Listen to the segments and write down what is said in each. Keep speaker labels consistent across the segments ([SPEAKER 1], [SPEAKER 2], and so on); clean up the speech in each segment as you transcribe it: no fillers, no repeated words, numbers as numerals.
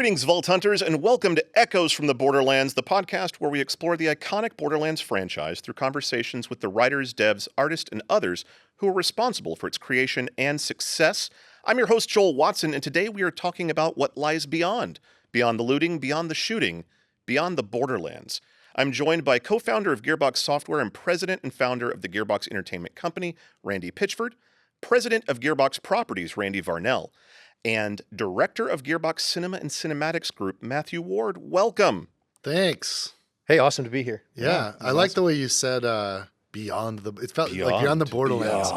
[SPEAKER 1] Greetings, Vault Hunters, and welcome to Echoes from the Borderlands, the podcast where we explore the iconic Borderlands franchise through conversations with the writers, devs, artists, and others who are responsible for its creation and success. I'm your host, Joel Watson, and today we are talking about what lies beyond the looting, beyond the shooting, beyond the Borderlands. I'm joined by co-founder of Gearbox Software and president and founder of the Gearbox Entertainment Company, Randy Pitchford, president of Gearbox Properties, Randy Varnell, and director of Gearbox Cinema and Cinematics Group, Matthew Ward. Welcome.
[SPEAKER 2] Thanks.
[SPEAKER 3] Hey, awesome to be here.
[SPEAKER 2] Yeah, I like the way you said beyond the. It felt like beyond the Borderlands.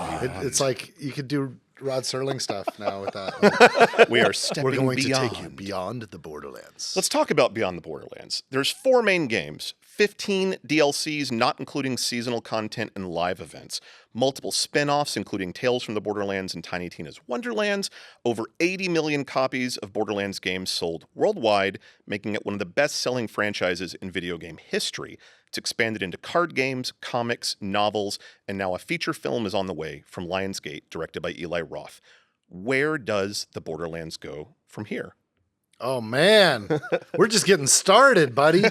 [SPEAKER 2] It's like you could do Rod Serling stuff now with that.
[SPEAKER 1] We are stepping
[SPEAKER 2] We're going
[SPEAKER 1] beyond.
[SPEAKER 2] to take you beyond the Borderlands.
[SPEAKER 1] Let's talk about Beyond the Borderlands. There's 4 main games, 15 DLCs, not including seasonal content and live events, multiple spin-offs, including Tales from the Borderlands and Tiny Tina's Wonderlands, over 80 million copies of Borderlands games sold worldwide, making it one of the best-selling franchises in video game history. It's expanded into card games, comics, novels, and now a feature film is on the way from Lionsgate, directed by Eli Roth. Where does the Borderlands go from here?
[SPEAKER 2] Oh, man. We're just getting started, buddy.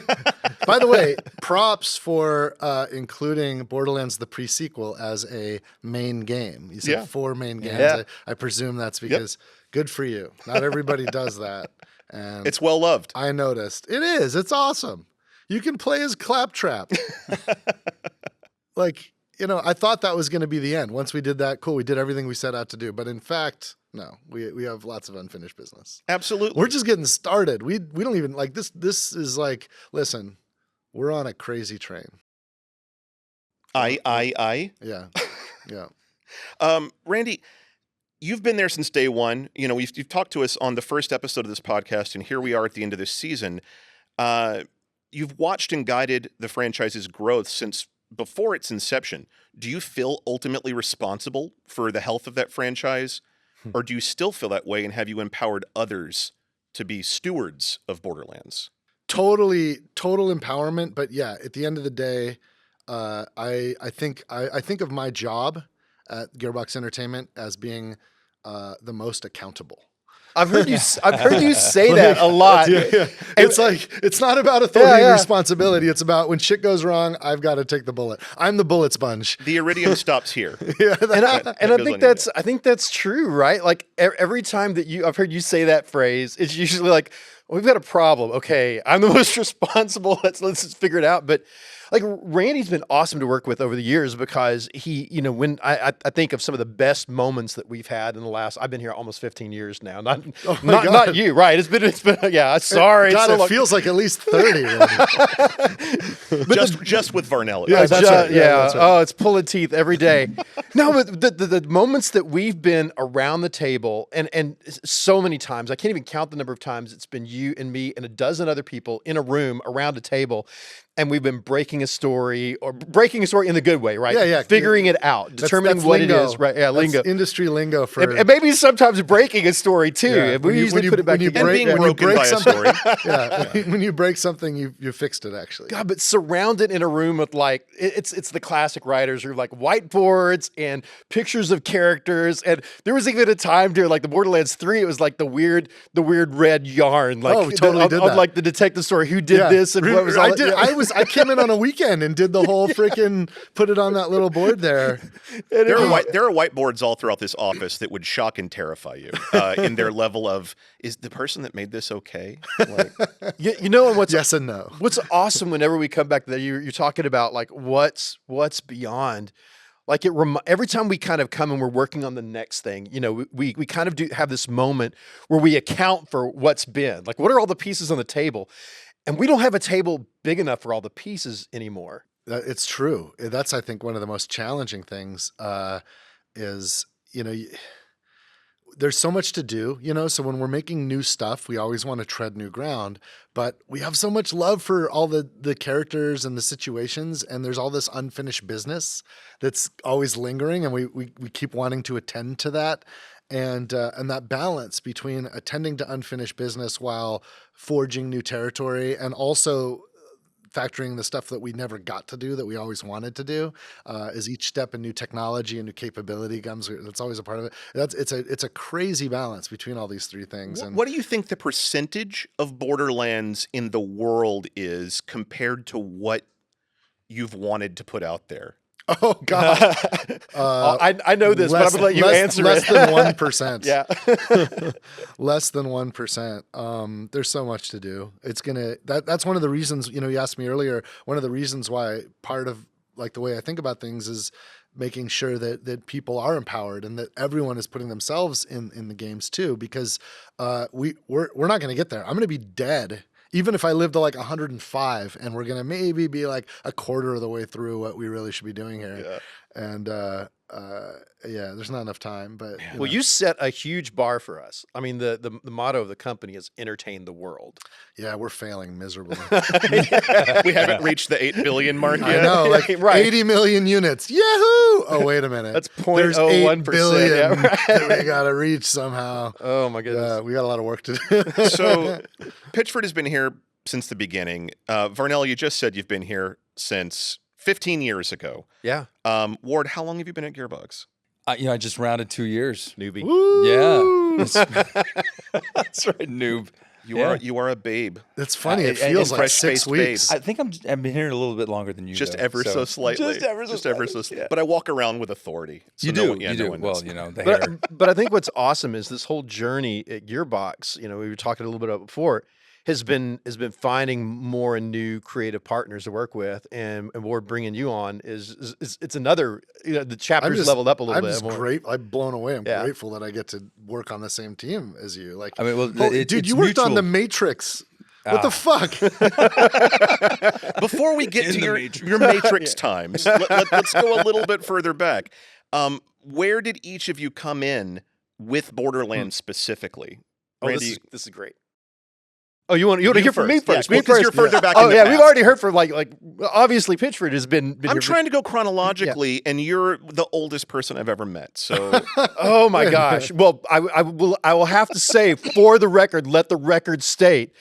[SPEAKER 2] By the way, props for including Borderlands the pre-sequel as a main game. You said 4 main games.
[SPEAKER 3] Yeah.
[SPEAKER 2] I presume that's because good for you. Not everybody does that. And
[SPEAKER 1] It's well-loved.
[SPEAKER 2] I noticed. It is. It's awesome. You can play as Claptrap. I thought that was going to be the end. Once we did that, cool, we did everything we set out to do. But in fact, no, we have lots of unfinished business.
[SPEAKER 1] Absolutely.
[SPEAKER 2] We're just getting started. We don't even, like, this is like, listen, we're on a crazy train.
[SPEAKER 1] I.
[SPEAKER 2] Yeah.
[SPEAKER 1] Randy, you've been there since day one. You know, you've talked to us on the first episode of this podcast, and here we are at the end of this season. You've watched and guided the franchise's growth since before its inception. Do you feel ultimately responsible for the health of that franchise? Or do you still feel that way, and have you empowered others to be stewards of Borderlands?
[SPEAKER 2] Total empowerment. But yeah, at the end of the day, I think of my job at Gearbox Entertainment as being the most accountable.
[SPEAKER 3] I've heard you say that a lot.
[SPEAKER 2] Yeah. It's like, it's not about authority and responsibility. It's about when shit goes wrong, I've got to take the bullet. I'm the bullet sponge.
[SPEAKER 1] The iridium stops here.
[SPEAKER 3] I think that's true, right? Like every time that I've heard you say that phrase, it's usually like, we've got a problem. Okay, I'm the most responsible. Let's just figure it out. But like Randy's been awesome to work with over the years because he, when I think of some of the best moments that we've had in the last, I've been here almost 15 years now. Not you, right? It's been sorry.
[SPEAKER 2] God, it feels like at least 30.
[SPEAKER 1] just with Varnell.
[SPEAKER 2] Yeah, that's right.
[SPEAKER 3] That's right. Oh, it's pulling teeth every day. No, but the moments that we've been around the table and so many times, I can't even count the number of times it's been you and me and a dozen other people in a room around a table. And we've been breaking a story in the good way, right?
[SPEAKER 2] Yeah.
[SPEAKER 3] Figuring it out, determining
[SPEAKER 2] that's
[SPEAKER 3] what
[SPEAKER 2] lingo.
[SPEAKER 3] it is, right? Yeah, lingo.
[SPEAKER 2] That's industry lingo for.
[SPEAKER 3] And maybe sometimes breaking a story too.
[SPEAKER 2] Yeah.
[SPEAKER 3] We usually put it back together.
[SPEAKER 1] And being broken by a story.
[SPEAKER 2] When you break something, you fixed it actually.
[SPEAKER 3] God, but surrounded in a room with like it's the classic writers who are like whiteboards and pictures of characters. And there was even a time during like the Borderlands 3, it was like the weird red yarn. Like
[SPEAKER 2] we totally did that.
[SPEAKER 3] Like the detective story, who did this and what was all
[SPEAKER 2] I came in on a weekend and did the whole freaking put it on that little board there.
[SPEAKER 1] There are whiteboards all throughout this office that would shock and terrify you in their level of, is the person that made this okay? Like,
[SPEAKER 3] and what's
[SPEAKER 2] yes and no.
[SPEAKER 3] What's awesome whenever we come back to that, you're talking about like what's beyond. Like every time we kind of come and we're working on the next thing, we kind of do have this moment where we account for what's been. Like, what are all the pieces on the table? And we don't have a table big enough for all the pieces anymore.
[SPEAKER 2] It's true. That's, I think, one of the most challenging things is, there's so much to do, so when we're making new stuff, we always want to tread new ground, but we have so much love for all the characters and the situations, and there's all this unfinished business that's always lingering, and we keep wanting to attend to that. And that balance between attending to unfinished business while forging new territory, and also factoring the stuff that we never got to do that we always wanted to do. As each step in new technology and new capability comes, that's always a part of it. It's a crazy balance between all these three things. And
[SPEAKER 1] what do you think the percentage of Borderlands in the world is compared to what you've wanted to put out there?
[SPEAKER 2] Oh God,
[SPEAKER 3] I know this, but I'm gonna let you answer
[SPEAKER 2] less
[SPEAKER 3] it.
[SPEAKER 2] Less than 1%.
[SPEAKER 3] Yeah,
[SPEAKER 2] less than 1%. There's so much to do. It's gonna. That's one of the reasons. You asked me earlier. One of the reasons why part of like the way I think about things is making sure that people are empowered and that everyone is putting themselves in the games too. Because we're not gonna get there. I'm gonna be dead. Even if I live to like 105 and we're going to maybe be like a quarter of the way through what we really should be doing here. Yeah. And there's not enough time, but
[SPEAKER 3] you set a huge bar for us. I mean, the motto of the company is entertain the world.
[SPEAKER 2] Yeah, we're failing miserably.
[SPEAKER 1] We haven't reached the 8 billion mark yet.
[SPEAKER 2] I know, like
[SPEAKER 3] right.
[SPEAKER 2] 80 million units. Yahoo! Oh, wait a minute.
[SPEAKER 3] That's
[SPEAKER 2] There's 8 billion
[SPEAKER 3] yeah, right.
[SPEAKER 2] that we got to reach somehow.
[SPEAKER 3] Oh my goodness.
[SPEAKER 2] We got a lot of work to do.
[SPEAKER 1] So Pitchford has been here since the beginning. Varnell, you just said you've been here since 15 years ago.
[SPEAKER 3] Yeah.
[SPEAKER 1] Ward, how long have you been at Gearbox?
[SPEAKER 4] I just rounded 2 years.
[SPEAKER 3] Newbie.
[SPEAKER 2] Woo!
[SPEAKER 4] Yeah. That's right, noob.
[SPEAKER 1] You are a babe.
[SPEAKER 2] It's funny. It
[SPEAKER 4] and
[SPEAKER 2] feels like
[SPEAKER 1] fresh-faced
[SPEAKER 2] 6 weeks.
[SPEAKER 4] I think I've been here a little bit longer than you.
[SPEAKER 1] Just
[SPEAKER 4] though,
[SPEAKER 1] ever so slightly.
[SPEAKER 4] Just ever so slightly. Yeah.
[SPEAKER 1] But I walk around with authority. So
[SPEAKER 4] You
[SPEAKER 1] no
[SPEAKER 4] do.
[SPEAKER 1] one- yeah,
[SPEAKER 4] You
[SPEAKER 1] no
[SPEAKER 4] do.
[SPEAKER 1] one
[SPEAKER 4] Well,
[SPEAKER 1] knows.
[SPEAKER 4] the hair.
[SPEAKER 3] But I think what's awesome is this whole journey at Gearbox, we were talking a little bit about before, has been finding more and new creative partners to work with, and we're bringing you on is it's another, the chapter's leveled up a little bit.
[SPEAKER 2] I'm just great. I'm blown away. I'm
[SPEAKER 3] Yeah.
[SPEAKER 2] grateful that I get to work on the same team as you. Like,
[SPEAKER 4] I mean, well,
[SPEAKER 2] dude,
[SPEAKER 4] it's
[SPEAKER 2] you worked on
[SPEAKER 4] mutual.
[SPEAKER 2] the Matrix. What the fuck?
[SPEAKER 1] Before we get
[SPEAKER 4] In
[SPEAKER 1] to
[SPEAKER 4] the
[SPEAKER 1] your
[SPEAKER 4] Matrix.
[SPEAKER 1] your Matrix times, let's go a little bit further back. Where did each of you come in with Borderlands specifically?
[SPEAKER 3] Oh,
[SPEAKER 1] Randy,
[SPEAKER 3] this is great. Oh, you want to hear from me first?
[SPEAKER 1] Yeah,
[SPEAKER 3] Me
[SPEAKER 1] 'cause
[SPEAKER 3] first.
[SPEAKER 1] you're further back
[SPEAKER 3] Oh
[SPEAKER 1] in the
[SPEAKER 3] yeah,
[SPEAKER 1] past.
[SPEAKER 3] we've already heard from like obviously Pitchford has been
[SPEAKER 1] I'm
[SPEAKER 3] here.
[SPEAKER 1] trying to go chronologically, and you're the oldest person I've ever met. So
[SPEAKER 3] Oh my gosh. Well, I will have to say, for the record, let the record state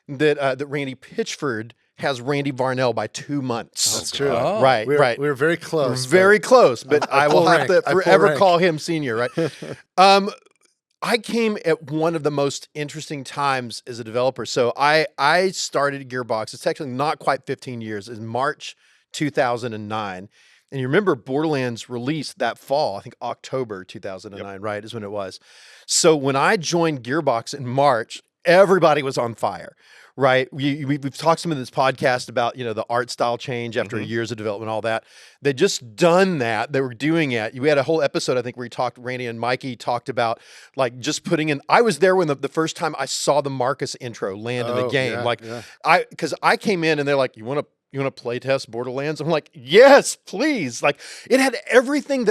[SPEAKER 3] that Randy Pitchford has Randy Varnell by 2 months.
[SPEAKER 2] That's true.
[SPEAKER 4] Oh.
[SPEAKER 3] Right, right.
[SPEAKER 2] We're very close.
[SPEAKER 3] Very close, but
[SPEAKER 2] I
[SPEAKER 3] I will
[SPEAKER 2] pull
[SPEAKER 3] have
[SPEAKER 2] rank.
[SPEAKER 3] to
[SPEAKER 2] I pull
[SPEAKER 3] forever
[SPEAKER 2] rank.
[SPEAKER 3] call him senior, right? I came at one of the most interesting times as a developer. So I started Gearbox. It's actually not quite 15 years. It's March 2009. And you remember Borderlands released that fall, I think October 2009, right, is when it was. So when I joined Gearbox in March, everybody was on fire, right? We've talked some in this podcast about, the art style change after years of development, all that. They just done that. They were doing it. We had a whole episode, I think, where Randy and Mikey talked about like just putting in, I was there when the first time I saw the Marcus intro land in the game. Because I came in and they're like, you want to play test Borderlands? I'm like, yes, please. Like it had everything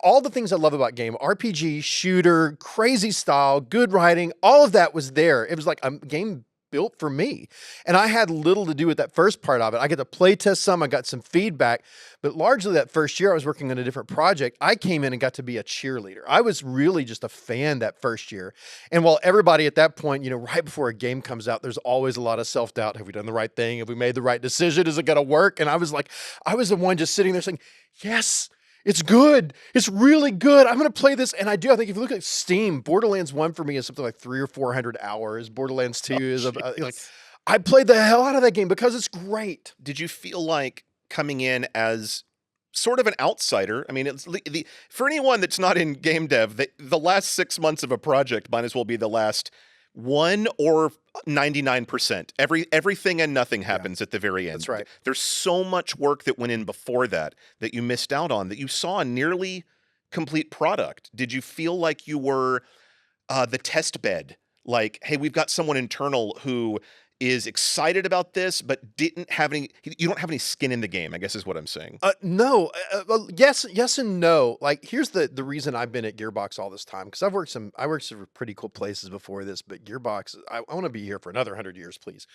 [SPEAKER 3] all the things I love about game, RPG, shooter, crazy style, good writing, all of that was there. It was like a game built for me. And I had little to do with that first part of it. I got to play test some, I got some feedback, but largely that first year I was working on a different project. I came in and got to be a cheerleader. I was really just a fan that first year. And while everybody at that point, right before a game comes out, there's always a lot of self-doubt. Have we done the right thing? Have we made the right decision? Is it going to work? And I was the one just sitting there saying, yes, it's good. It's really good. I'm going to play this. And I do. I think if you look at Steam, Borderlands 1 for me is something like 300 or 400 hours. Borderlands 2 is I played the hell out of that game because it's great.
[SPEAKER 1] did you feel like coming in as sort of an outsider? I mean, it's for anyone that's not in game dev, the last 6 months of a project might as well be the last 1 or 99%. Everything and nothing happens at the very end.
[SPEAKER 3] That's right.
[SPEAKER 1] There's so much work that went in before that you missed out on, that you saw a nearly complete product. Did you feel like you were the test bed? Like, hey, we've got someone internal who is excited about this, but you don't have any skin in the game, I guess is what I'm saying.
[SPEAKER 3] No. Well, yes and no. Like, here's the reason I've been at Gearbox all this time, because I worked some pretty cool places before this, but Gearbox, I want to be here for another 100 years, please.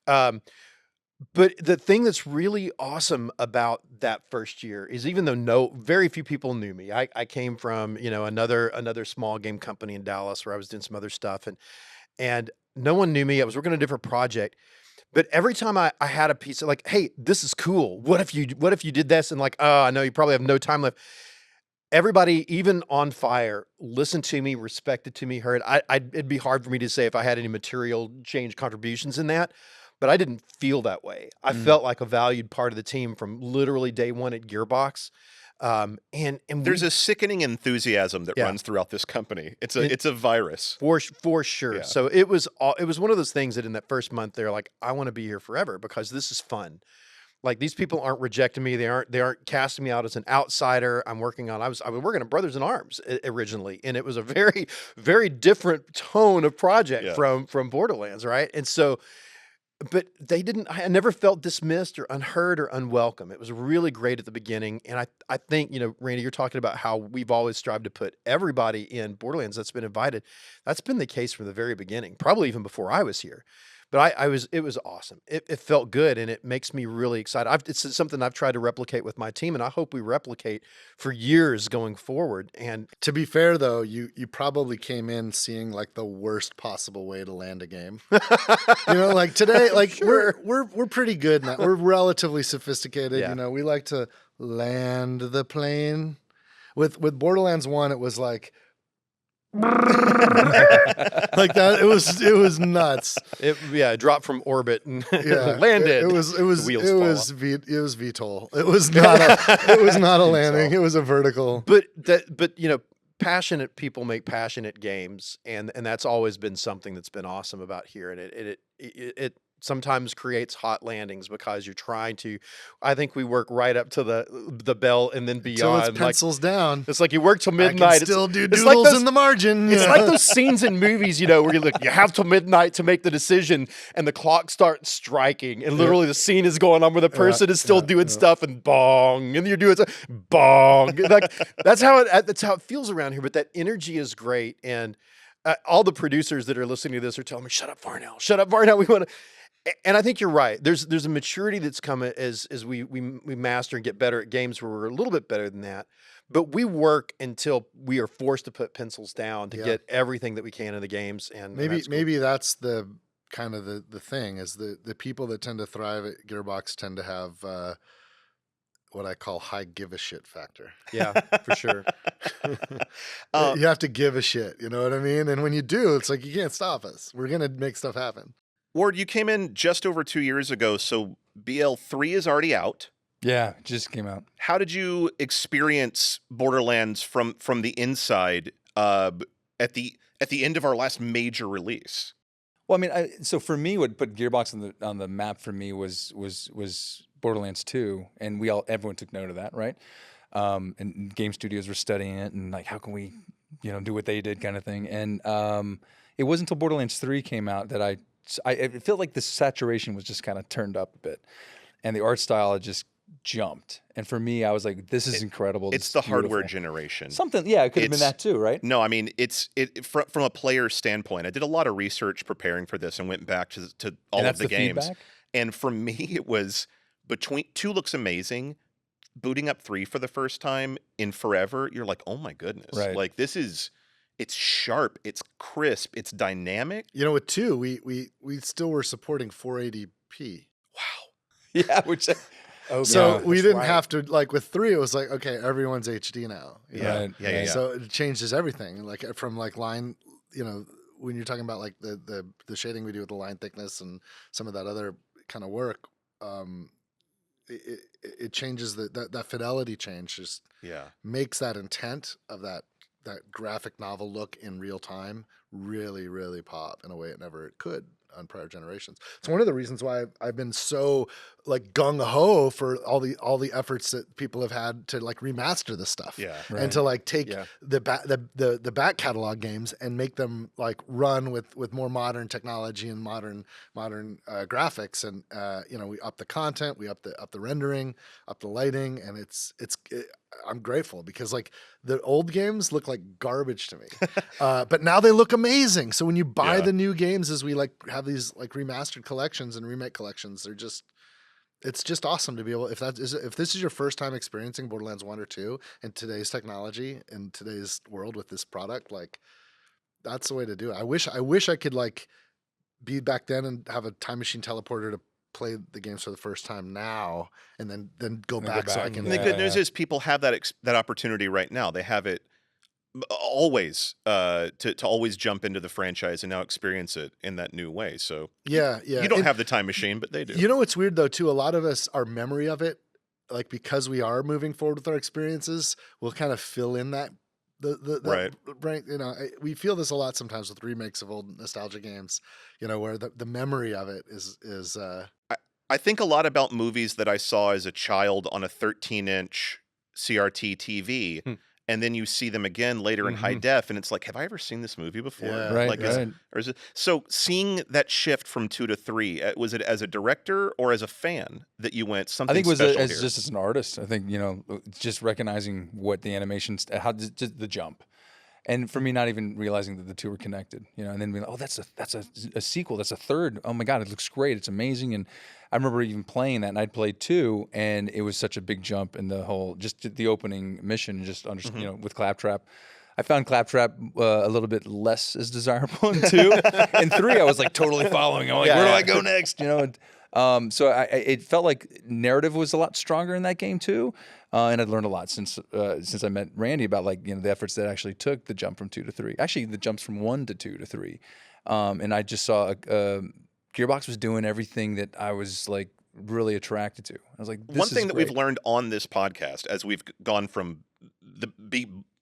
[SPEAKER 3] But the thing that's really awesome about that first year is, even though very few people knew me, I came from, another small game company in Dallas where I was doing some other stuff, and no one knew me. I was working on a different project, But every time I had a piece of like, hey, this is cool. What if you did this? And like, oh, I know you probably have no time left. Everybody, even on fire, listened to me, respected to me, heard. It'd be hard for me to say if I had any material change contributions in that, but I didn't feel that way. I felt like a valued part of the team from literally day one at Gearbox. And
[SPEAKER 1] there's a sickening enthusiasm that runs throughout this company. It's a virus
[SPEAKER 3] for sure.
[SPEAKER 1] Yeah.
[SPEAKER 3] So it was one of those things that in that first month they're like, I want to be here forever because this is fun. Like these people aren't rejecting me. They aren't casting me out as an outsider. I'm working on. I was working on Brothers in Arms originally, and it was a very, very different tone of project from Borderlands, right? And so, but they didn't. I never felt dismissed or unheard or unwelcome. It was really great at the beginning, and I think Randy, you're talking about how we've always strived to put everybody in Borderlands that's been invited. That's been the case from the very beginning, probably even before I was here. But it was awesome. It felt good, and it makes me really excited. It's something I've tried to replicate with my team, and I hope we replicate for years going forward. And
[SPEAKER 2] to be fair, though, you probably came in seeing like the worst possible way to land a game. Like today, like
[SPEAKER 3] Sure.
[SPEAKER 2] we're pretty good now. We're relatively sophisticated.
[SPEAKER 3] Yeah.
[SPEAKER 2] We like to land the plane. With Borderlands 1, it was like. Like that, it was nuts.
[SPEAKER 3] It dropped from orbit and
[SPEAKER 2] Yeah,
[SPEAKER 3] landed.
[SPEAKER 2] It was
[SPEAKER 3] VTOL.
[SPEAKER 2] It was not a landing. It was a vertical.
[SPEAKER 3] But passionate people make passionate games, and that's always been something that's been awesome about here. And it sometimes creates hot landings because you're trying to. I think we work right up to the bell and then beyond.
[SPEAKER 2] So it's pencils down.
[SPEAKER 3] It's like you work till midnight.
[SPEAKER 2] I can still do doodles in the margin.
[SPEAKER 3] It's like those scenes in movies, where you have till midnight to make the decision, and the clock starts striking, and literally the scene is going on where the person is still doing stuff, and bong, and you're doing bong. Like that's how it feels around here. But that energy is great, and all the producers that are listening to this are telling me, "Shut up, Varnell! Shut up, Varnell! We want to." And I think you're right. There's a maturity that's come as we master and get better at games where we're a little bit better than that. But we work until we are forced to put pencils down to get everything that we can in the games. And
[SPEAKER 2] maybe that's the kind of the thing is the people that tend to thrive at Gearbox tend to have what I call high give a shit factor.
[SPEAKER 3] Yeah, for sure.
[SPEAKER 2] You have to give a shit. You know what I mean? And when you do, it's like you can't stop us. We're gonna make stuff happen.
[SPEAKER 1] Ward, you came in just over 2 years ago, so BL3 is already out.
[SPEAKER 4] Yeah, it just came out.
[SPEAKER 1] How did you experience Borderlands from the inside at the end of our last major release?
[SPEAKER 4] Well, I mean, so for me, what put Gearbox on the map for me was Borderlands 2, and everyone took note of that, right? And game studios were studying it, and like, how can we, do what they did, kind of thing. And it wasn't until Borderlands 3 came out that I it felt like the saturation was just kind of turned up a bit, and the art style had just jumped. And for me, I was like, "This is incredible."
[SPEAKER 1] It's the hardware generation.
[SPEAKER 4] Something, yeah, it could have been that too, right?
[SPEAKER 1] No, I mean, from a player standpoint. I did a lot of research preparing for this and went back to all of the games.
[SPEAKER 4] Feedback?
[SPEAKER 1] And for me, it was between 2 looks amazing. Booting up 3 for the first time in forever, you're like, "Oh my goodness!"
[SPEAKER 4] Right.
[SPEAKER 1] Like this is. It's sharp, it's crisp, it's dynamic.
[SPEAKER 2] With 2, we still were supporting 480p.
[SPEAKER 1] Wow.
[SPEAKER 4] Yeah, which.
[SPEAKER 2] So we didn't have to, like with 3, it was like, okay, everyone's HD now.
[SPEAKER 1] Yeah.
[SPEAKER 2] So it changes everything. Like from like line, when you're talking about like the shading we do with the line thickness and some of that other kind of work, it changes that fidelity change just makes that intent of that graphic novel look in real time really, really pop in a way it never could on prior generations. It's one of the reasons why I've been so like gung ho for all the efforts that people have had to like remaster this stuff, and to like take the back catalog games and make them like run with more modern technology and modern graphics, and we up the content, we up the rendering, up the lighting, and I'm grateful because like the old games look like garbage to me, but now they look amazing. So when you buy the new games, as we like have these like remastered collections and remake collections, it's just awesome to be able, if this is your first time experiencing Borderlands 1 or 2 and today's technology in today's world with this product, like that's the way to do it. I wish I could like be back then and have a time machine teleporter to play the games for the first time now, and then go back so I can.
[SPEAKER 1] And the good news is people have that opportunity right now. They have it always to always jump into the franchise and now experience it in that new way. So
[SPEAKER 2] yeah.
[SPEAKER 1] You don't have the time machine, but they do.
[SPEAKER 2] You know what's weird though too? A lot of us, our memory of it, like because we are moving forward with our experiences, will kind of fill in that. Right. You know, we feel this a lot sometimes with remakes of old nostalgia games. You know, where the memory of it is.
[SPEAKER 1] I think a lot about movies that I saw as a child on a 13-inch CRT TV. And then you see them again later in high def, and it's like, have I ever seen this movie before?
[SPEAKER 2] Yeah.
[SPEAKER 4] Right,
[SPEAKER 1] like, is it, so seeing that shift from 2 to 3, was it as a director or as a fan that you went something?
[SPEAKER 4] I think it was
[SPEAKER 1] special
[SPEAKER 4] as
[SPEAKER 1] here?
[SPEAKER 4] just as an artist. I think just recognizing what the animations, how just the jump, and for me not even realizing that the two were connected. And then being like, oh, that's a sequel, that's a third. Oh my god, it looks great, it's amazing. And I remember even playing that, and I'd played 2, and it was such a big jump in the whole, just the opening mission, just with Claptrap. I found Claptrap a little bit less as desirable in 2. In 3, I was like totally following. I'm like, where do I go next? So it felt like narrative was a lot stronger in that game too, and I'd learned a lot since I met Randy about the efforts that actually took the jump from 2 to 3. Actually, the jumps from 1 to 2 to 3, and I just saw Gearbox was doing everything that I was like really attracted to. I was like, this
[SPEAKER 1] one thing
[SPEAKER 4] is
[SPEAKER 1] that
[SPEAKER 4] great.
[SPEAKER 1] we've learned on this podcast as we've gone from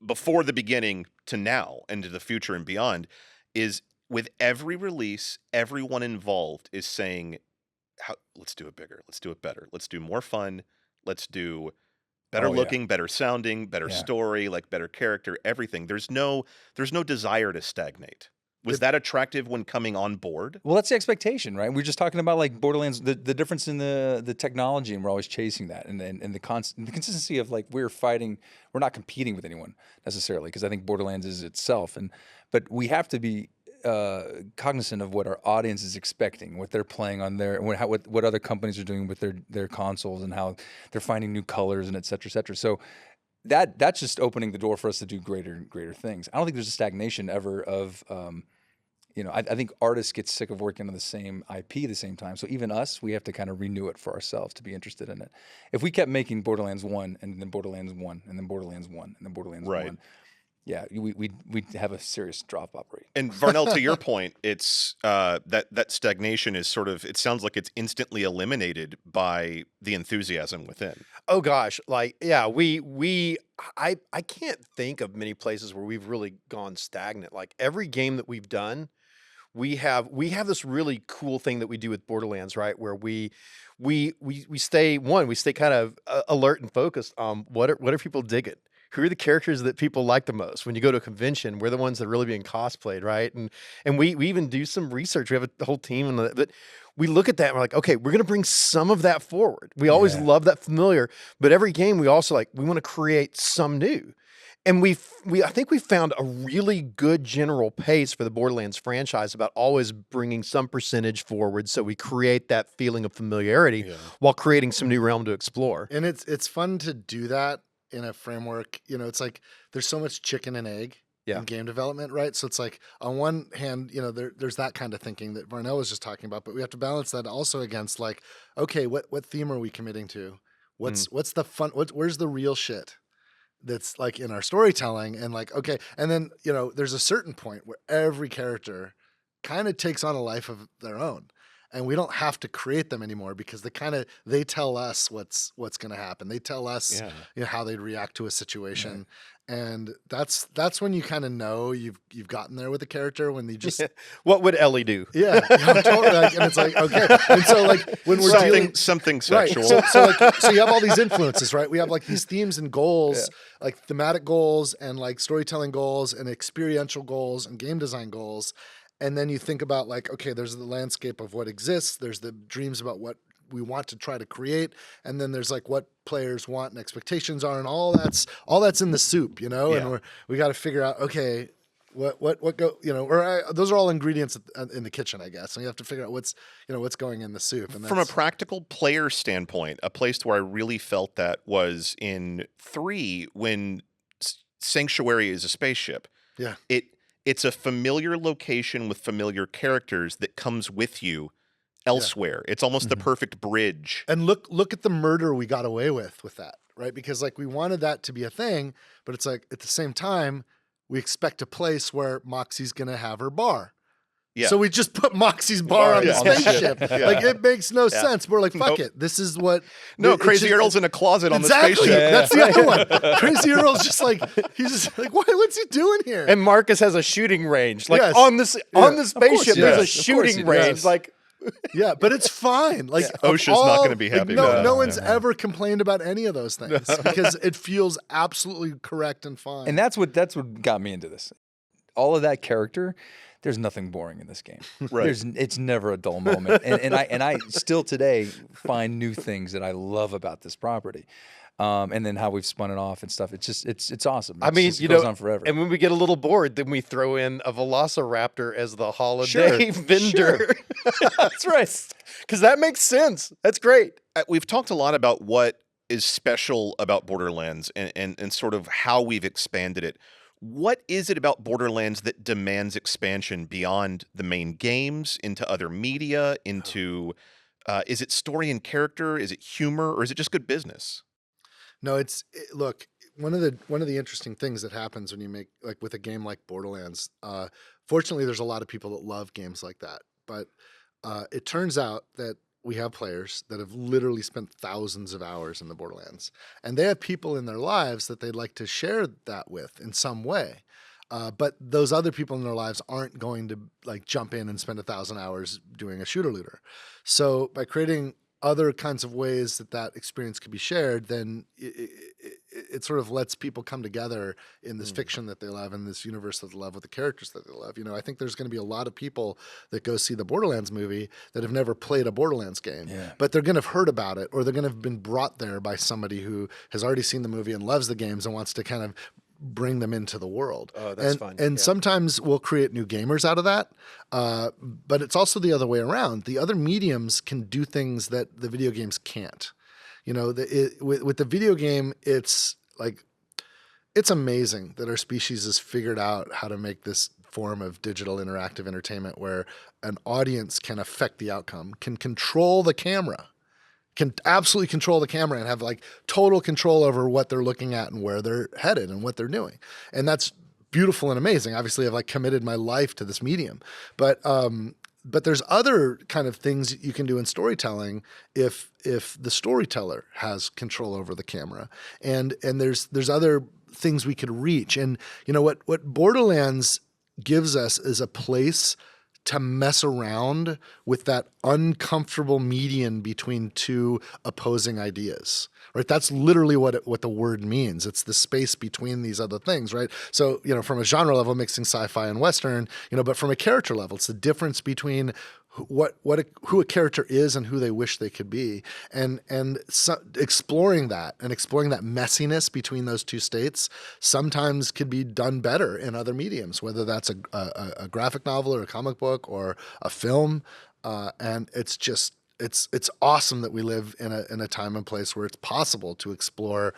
[SPEAKER 1] before the beginning to now and to the future and beyond is with every release, everyone involved is saying, let's do it bigger, let's do it better, let's do more fun, let's do better looking, better sounding, better story, like better character, everything. There's no desire to stagnate. Was that attractive when coming on board?
[SPEAKER 4] Well, that's the expectation, right? We're just talking about like Borderlands, the difference in the technology, and we're always chasing that, and the consistency of like we're not competing with anyone necessarily, because I think Borderlands is itself, but we have to be cognizant of what our audience is expecting, what they're playing on what other companies are doing with their consoles, and how they're finding new colors and et cetera, et cetera. So that's just opening the door for us to do greater things. I don't think there's a stagnation ever of. I think artists get sick of working on the same IP at the same time. So even us, we have to kind of renew it for ourselves to be interested in it. If we kept making Borderlands 1 and then Borderlands 1 and then Borderlands 1 and then Borderlands 1, yeah, we'd have a serious drop-off rate.
[SPEAKER 1] And Varnell, to your point, it's that stagnation is sort of, it sounds like it's instantly eliminated by the enthusiasm within.
[SPEAKER 3] Oh gosh, like yeah, I can't think of many places where we've really gone stagnant. Like every game that we've done, we have this really cool thing that we do with Borderlands, right? Where we stay kind of alert and focused on what are people digging? Who are the characters that people like the most? When you go to a convention, we're the ones that are really being cosplayed, right? And we even do some research. We have a whole team, but we look at that and we're like, okay, we're going to bring some of that forward. We always love that familiar, but every game we also we want to create some new. And I think we found a really good general pace for the Borderlands franchise about always bringing some percentage forward, so we create that feeling of familiarity while creating some new realm to explore.
[SPEAKER 2] And it's fun to do that in a framework. It's like there's so much chicken and egg in game development, right? So it's like on one hand, there's that kind of thinking that Varnell was just talking about, but we have to balance that also against like, okay, what theme are we committing to? What's the fun? Where's the real shit that's like in our storytelling? And like, okay, and then there's a certain point where every character kind of takes on a life of their own. And we don't have to create them anymore because they tell us what's going to happen. They tell us how they'd react to a situation, and that's when you kind of know you've gotten there with a character when they just
[SPEAKER 3] what would Ellie do?
[SPEAKER 2] Yeah, totally. And it's like okay, and so like when we're dealing
[SPEAKER 1] something sexual,
[SPEAKER 2] right? So you have all these influences, right? We have like these themes and goals, like thematic goals and like storytelling goals and experiential goals and game design goals. And then you think about like, okay, there's the landscape of what exists. There's the dreams about what we want to try to create. And then there's like what players want and expectations are. And all that's in the soup, and we got to figure out, okay, what go, those are all ingredients in the kitchen, I guess. And you have to figure out what's going in the soup. And
[SPEAKER 1] from a practical player standpoint, a place where I really felt that was in 3 when Sanctuary is a spaceship.
[SPEAKER 2] Yeah.
[SPEAKER 1] it's a familiar location with familiar characters that comes with you elsewhere. It's almost the perfect bridge.
[SPEAKER 2] And look at the murder we got away with that, right? Because like we wanted that to be a thing, but it's like at the same time, we expect a place where Moxie's gonna have her bar.
[SPEAKER 1] Yeah.
[SPEAKER 2] So we just put Moxie's bar on the spaceship.
[SPEAKER 1] Yeah.
[SPEAKER 2] Like it makes no sense. We're like, fuck it. This is what.
[SPEAKER 1] No, Crazy Earl's in a closet on the
[SPEAKER 2] Exactly.
[SPEAKER 1] spaceship.
[SPEAKER 2] That's the other one. Crazy Earl's just like he's just like, what's he doing here?
[SPEAKER 3] And Marcus has a shooting range, like
[SPEAKER 2] Yes.
[SPEAKER 3] on the spaceship.
[SPEAKER 4] he
[SPEAKER 3] There's a
[SPEAKER 4] does. Of course
[SPEAKER 3] shooting
[SPEAKER 4] he
[SPEAKER 3] range,
[SPEAKER 4] does.
[SPEAKER 3] like.
[SPEAKER 2] Yeah, but it's fine. Like
[SPEAKER 1] OSHA's not gonna be happy about
[SPEAKER 2] No
[SPEAKER 1] it.
[SPEAKER 2] one's ever complained about any of those things because it feels absolutely correct and fine.
[SPEAKER 4] And that's what got me into this. All of that character, there's nothing boring in this game.
[SPEAKER 1] Right.
[SPEAKER 4] It's never a dull moment. And I still today find new things that I love about this property. And then how we've spun it off and stuff. It's just it's awesome.
[SPEAKER 3] I mean,
[SPEAKER 4] it goes on forever.
[SPEAKER 3] And when we get a little bored, then we throw in a Velociraptor as the holiday
[SPEAKER 1] Sure.
[SPEAKER 3] vendor. That's right. Because that makes sense. That's great.
[SPEAKER 1] We've talked a lot about what is special about Borderlands and sort of how we've expanded it. What is it about Borderlands that demands expansion beyond the main games, into other media, into is it story and character? Is it humor? Or is it just good business?
[SPEAKER 2] No, look, one of the interesting things that happens when you make like with a game like Borderlands, fortunately there's a lot of people that love games like that. But it turns out that we have players that have literally spent thousands of hours in the Borderlands, and they have people in their lives that they'd like to share that with in some way. But those other people in their lives aren't going to like jump in and spend 1,000 hours doing a shooter looter. So by creating other kinds of ways that experience could be shared, then it sort of lets people come together in this fiction that they love, in this universe that they love, with the characters that they love. You know, I think there's going to be a lot of people that go see the Borderlands movie that have never played a Borderlands game, but they're going to have heard about it, or they're going to have been brought there by somebody who has already seen the movie and loves the games and wants to kind of bring them into the world.
[SPEAKER 3] Oh, that's fun.
[SPEAKER 2] And sometimes we'll create new gamers out of that. But it's also the other way around. The other mediums can do things that the video games can't. You know, with the video game, it's like, it's amazing that our species has figured out how to make this form of digital interactive entertainment where an audience can affect the outcome, can control the camera, can absolutely control the camera and have like total control over what they're looking at and where they're headed and what they're doing. And that's beautiful and amazing. Obviously, I've like committed my life to this medium, but there's other kind of things you can do in storytelling if the storyteller has control over the camera, and there's other things we could reach. And you know what Borderlands gives us is a place to mess around with that uncomfortable median between two opposing ideas, right? That's literally what the word means. It's the space between these other things, right? So, you know, from a genre level, mixing sci-fi and Western, you know, but from a character level, it's the difference between who a character is and who they wish they could be, and exploring that messiness between those two states sometimes could be done better in other mediums, whether that's a graphic novel or a comic book or a film, and it's awesome that we live in a time and place where it's possible to explore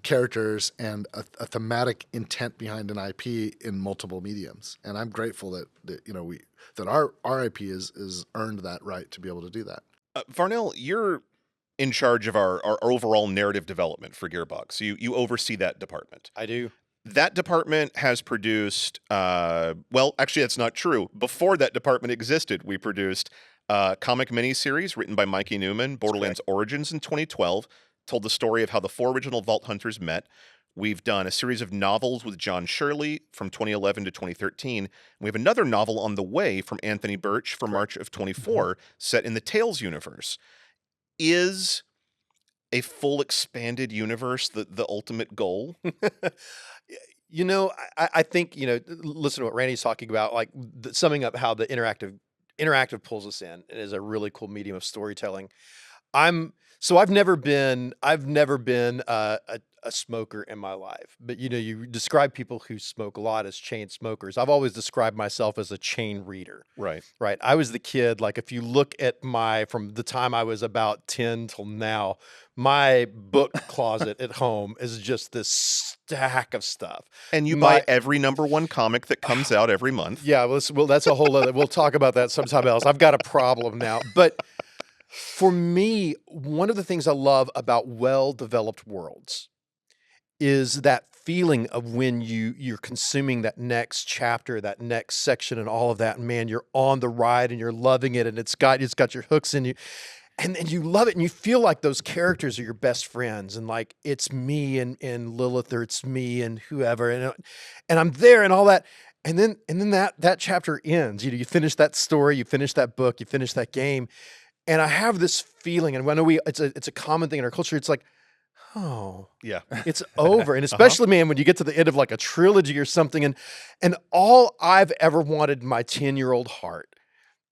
[SPEAKER 2] characters and a thematic intent behind an IP in multiple mediums. And I'm grateful that you know that our IP is earned that right to be able to do that.
[SPEAKER 1] Varnell, you're in charge of our overall narrative development for Gearbox. You oversee that department.
[SPEAKER 3] I do.
[SPEAKER 1] That department has produced, well, actually, that's not true. Before that department existed, we produced a comic miniseries written by Mikey Newman, Borderlands Origins in 2012, told the story of how the 4 original Vault Hunters met. We've done a series of novels with John Shirley from 2011 to 2013. We have another novel on the way from Anthony Birch for March of 24, set in the Tales universe. Is a full expanded universe the ultimate goal?
[SPEAKER 3] You know, I think, you know, listen to what Randy's talking about, like summing up how the interactive pulls us in. It is a really cool medium of storytelling. So I've never been a smoker in my life, but you describe people who smoke a lot as chain smokers. I've always described myself as a chain reader.
[SPEAKER 1] Right.
[SPEAKER 3] Right. I was the kid, like if you look at from the time I was about 10 till now, my book closet at home is just this stack of stuff.
[SPEAKER 1] And you buy every #1 comic that comes out every month.
[SPEAKER 3] Yeah, well, that's a whole other, we'll talk about that sometime else. I've got a problem now. But for me, one of the things I love about well-developed worlds is that feeling of when you're consuming that next chapter, that next section and all of that, and man, you're on the ride and you're loving it, and it's got your hooks in you. And you love it, and you feel like those characters are your best friends, and like it's me and Lilith, or it's me and whoever, and I'm there and all that. And then that chapter ends. You finish that story, you finish that book, you finish that game. And I have this feeling, and I know it's a common thing in our culture. It's like, oh,
[SPEAKER 1] yeah,
[SPEAKER 3] it's over. And especially, man, when you get to the end of like a trilogy or something, and all I've ever wanted in my 10-year-old heart,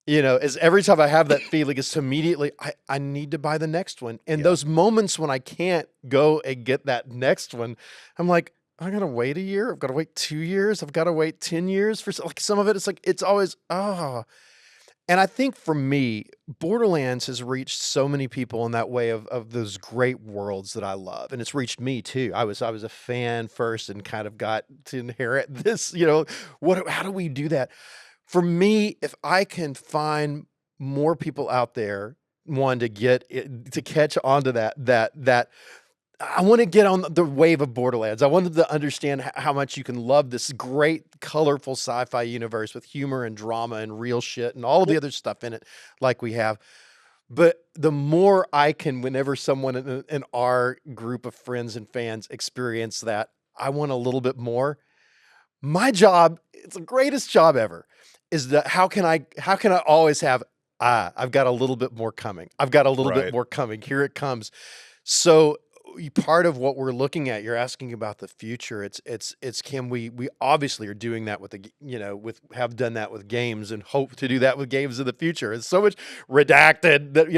[SPEAKER 3] is every time I have that feeling is to immediately, I need to buy the next one. And those moments when I can't go and get that next one, I'm like, I gotta wait a year. I've got to wait 2 years. I've got to wait 10 years for like some of it. It's like, it's always, And I think for me, Borderlands has reached so many people in that way of those great worlds that I love. And it's reached me too. I was a fan first and kind of got to inherit this, how do we do that? For me, if I can find more people out there, one, to catch onto that I want to get on the wave of Borderlands. I wanted to understand how much you can love this great, colorful sci-fi universe with humor and drama and real shit and all of the other stuff in it like we have. But the more I can, whenever someone in our group of friends and fans experience that, I want a little bit more. My job, it's the greatest job ever, is that how can I always have, I've got a little bit more coming. I've got a little bit more coming. Here it comes. So part of what we're looking at, you're asking about the future. It's can we obviously are doing that with have done that with games and hope to do that with games in the future. It's so much redacted that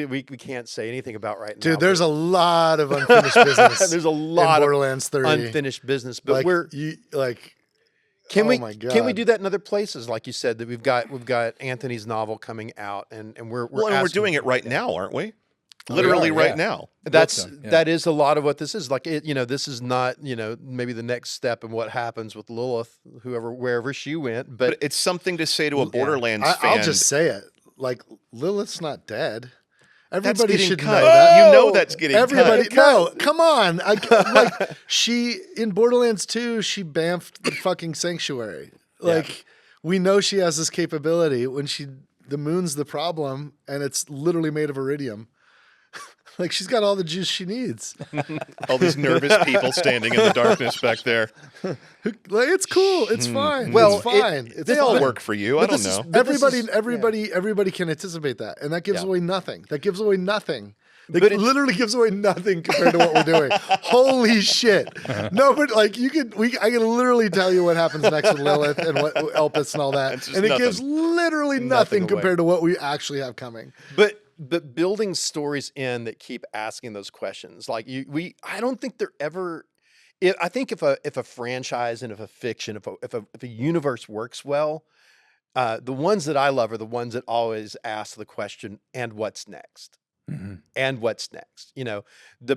[SPEAKER 3] we can't say anything about right now.
[SPEAKER 2] Dude, there's a lot of unfinished business.
[SPEAKER 3] There's a lot
[SPEAKER 2] in
[SPEAKER 3] of
[SPEAKER 2] Borderlands 3.
[SPEAKER 3] unfinished business, but
[SPEAKER 2] Can we do
[SPEAKER 3] that in other places? Like you said, that we've got Anthony's novel coming out, and we're
[SPEAKER 1] doing it right now, aren't we? Literally right now.
[SPEAKER 3] That is a lot of what this is. Like this is not, maybe the next step in what happens with Lilith, wherever she went, but
[SPEAKER 1] it's something to say to a Borderlands fan.
[SPEAKER 2] I'll just say it. Like, Lilith's not dead. Everybody should
[SPEAKER 1] cut.
[SPEAKER 2] know that.
[SPEAKER 1] You know that's getting cut.
[SPEAKER 2] No, come on. She, in Borderlands 2, she bamfed the fucking sanctuary. Like, we know she has this capability when the moon's the problem, and it's literally made of iridium. Like, she's got all the juice she needs.
[SPEAKER 1] All these nervous people standing in the darkness back there.
[SPEAKER 2] Like, it's cool. It's fine.
[SPEAKER 3] Well,
[SPEAKER 2] it's fine.
[SPEAKER 1] They all work for you. I don't know.
[SPEAKER 2] Everybody can anticipate that, and that gives away nothing. That gives away nothing. It literally gives away nothing compared to what we're doing. Holy shit! No, but like I can literally tell you what happens next with Lilith and what Elpis and all that, and it gives literally nothing compared to what we actually have coming.
[SPEAKER 3] But building stories in that keep asking those questions, like I don't think they're ever. I think if a franchise and if a fiction, if a universe works well, the ones that I love are the ones that always ask the question, and what's next? Mm-hmm. And what's next?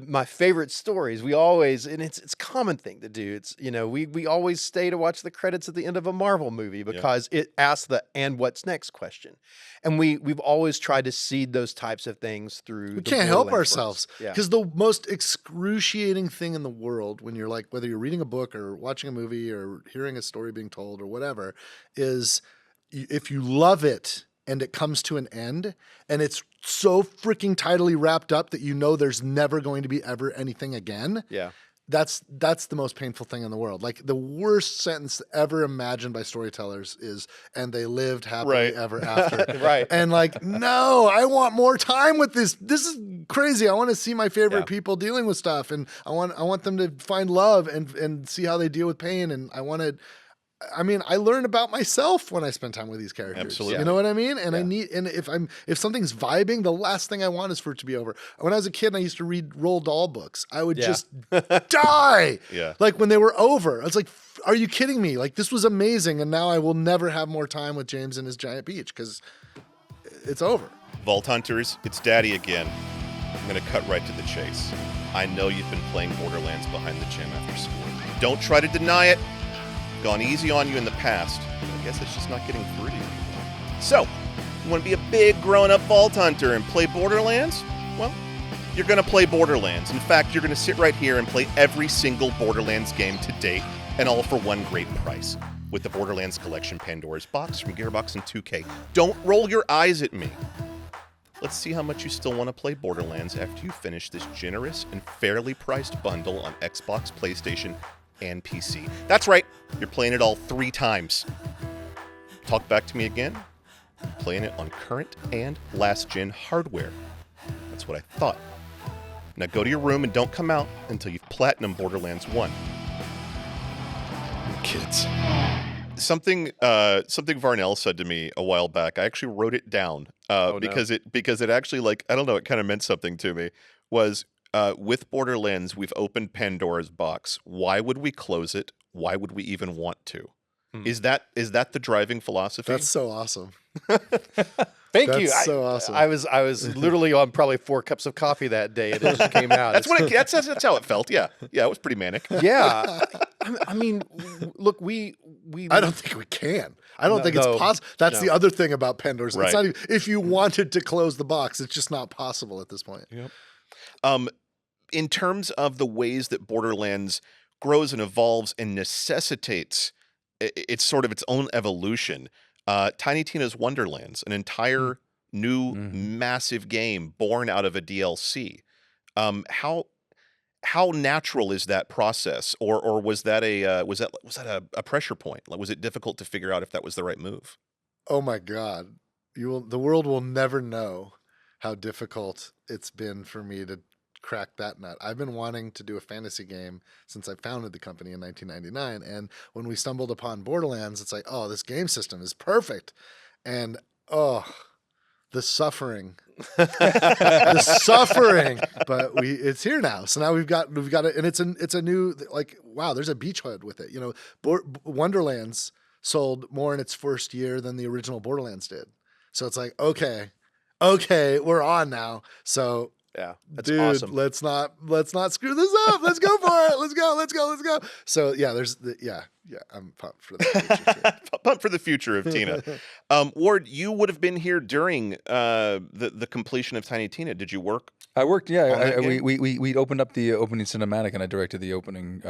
[SPEAKER 3] My favorite stories, we always, and it's a common thing to do. It's, we always stay to watch the credits at the end of a Marvel movie because it asks the and what's next question. And we've always tried to seed those types of things through.
[SPEAKER 2] We can't help ourselves because the most excruciating thing in the world, when you're like, whether you're reading a book or watching a movie or hearing a story being told or whatever, is if you love it and it comes to an end and it's so freaking tidily wrapped up that there's never going to be ever anything again.
[SPEAKER 3] Yeah.
[SPEAKER 2] That's the most painful thing in the world. Like, the worst sentence ever imagined by storytellers is, and they lived happily ever after.
[SPEAKER 3] Right.
[SPEAKER 2] And like, no, I want more time with this. This is crazy. I want to see my favorite people dealing with stuff, and I want them to find love and see how they deal with pain. And I want to I mean, I learn about myself when I spend time with these characters.
[SPEAKER 1] Absolutely.
[SPEAKER 2] You know what I mean? And
[SPEAKER 3] Yeah.
[SPEAKER 2] if something's vibing, the last thing I want is for it to be over. When I was a kid and I used to read Roald Dahl books, I would just die.
[SPEAKER 1] Yeah.
[SPEAKER 2] Like when they were over. I was like, are you kidding me? Like this was amazing. And now I will never have more time with James and his giant beach because it's over.
[SPEAKER 1] Vault Hunters, it's Daddy again. I'm going to cut right to the chase. I know you've been playing Borderlands behind the gym after school. Don't try to deny it. Gone easy on you in the past. I guess it's just not getting through to you anymore. So, you want to be a big grown-up Vault Hunter and play Borderlands? Well, you're going to play Borderlands. In fact, you're going to sit right here and play every single Borderlands game to date, and all for one great price. With the Borderlands Collection Pandora's Box from Gearbox and 2K. Don't roll your eyes at me. Let's see how much you still want to play Borderlands after you finish this generous and fairly priced bundle on Xbox, PlayStation, and PC. That's right, you're playing it all 3 times. Talk back to me again. You're playing it on current and last-gen hardware. That's what I thought. Now go to your room and don't come out until you've platinum Borderlands 1. Kids. Something Varnell said to me a while back. I actually wrote it down because it actually, like, I don't know, it kind of meant something to me. Was with Borderlands, we've opened Pandora's box. Why would we close it? Why would we even want to? Is that the driving philosophy?
[SPEAKER 2] That's so awesome.
[SPEAKER 3] Thank you.
[SPEAKER 2] That's so awesome.
[SPEAKER 3] I was literally on probably 4 cups of coffee that day, and it just came out.
[SPEAKER 1] That's how it felt. Yeah, it was pretty manic.
[SPEAKER 3] Yeah. I mean, look, we.
[SPEAKER 2] I don't think we can. I don't think it's possible. That's the other thing about Pandora's.
[SPEAKER 1] Right.
[SPEAKER 2] It's not even, if you wanted to close the box, it's just not possible at this point.
[SPEAKER 1] Yep. In terms of the ways that Borderlands grows and evolves and necessitates it's sort of its own evolution. Tiny Tina's Wonderlands, an entire new massive game born out of a DLC. How natural is that process, or was that a pressure point? Like, was it difficult to figure out if that was the right move?
[SPEAKER 2] Oh my God, the world will never know how difficult it's been for me to crack that nut. I've been wanting to do a fantasy game since I founded the company in 1999, and when we stumbled upon Borderlands, it's like, oh, this game system is perfect, and the suffering, the suffering. But it's here now. So now we've got it, and it's a new, like, wow. There's a beachhead with it. You know, Wonderlands sold more in its first year than the original Borderlands did. So it's like, okay, we're on now. So
[SPEAKER 3] yeah, that's
[SPEAKER 2] dude,
[SPEAKER 3] awesome.
[SPEAKER 2] Let's not screw this up. Let's go for it. Let's go. So yeah, I'm pumped for that.
[SPEAKER 1] Pumped for the future of Tina. Ward, you would have been here during the completion of Tiny Tina. Did you work?
[SPEAKER 4] I worked. Yeah, we opened up the opening cinematic, and I directed the opening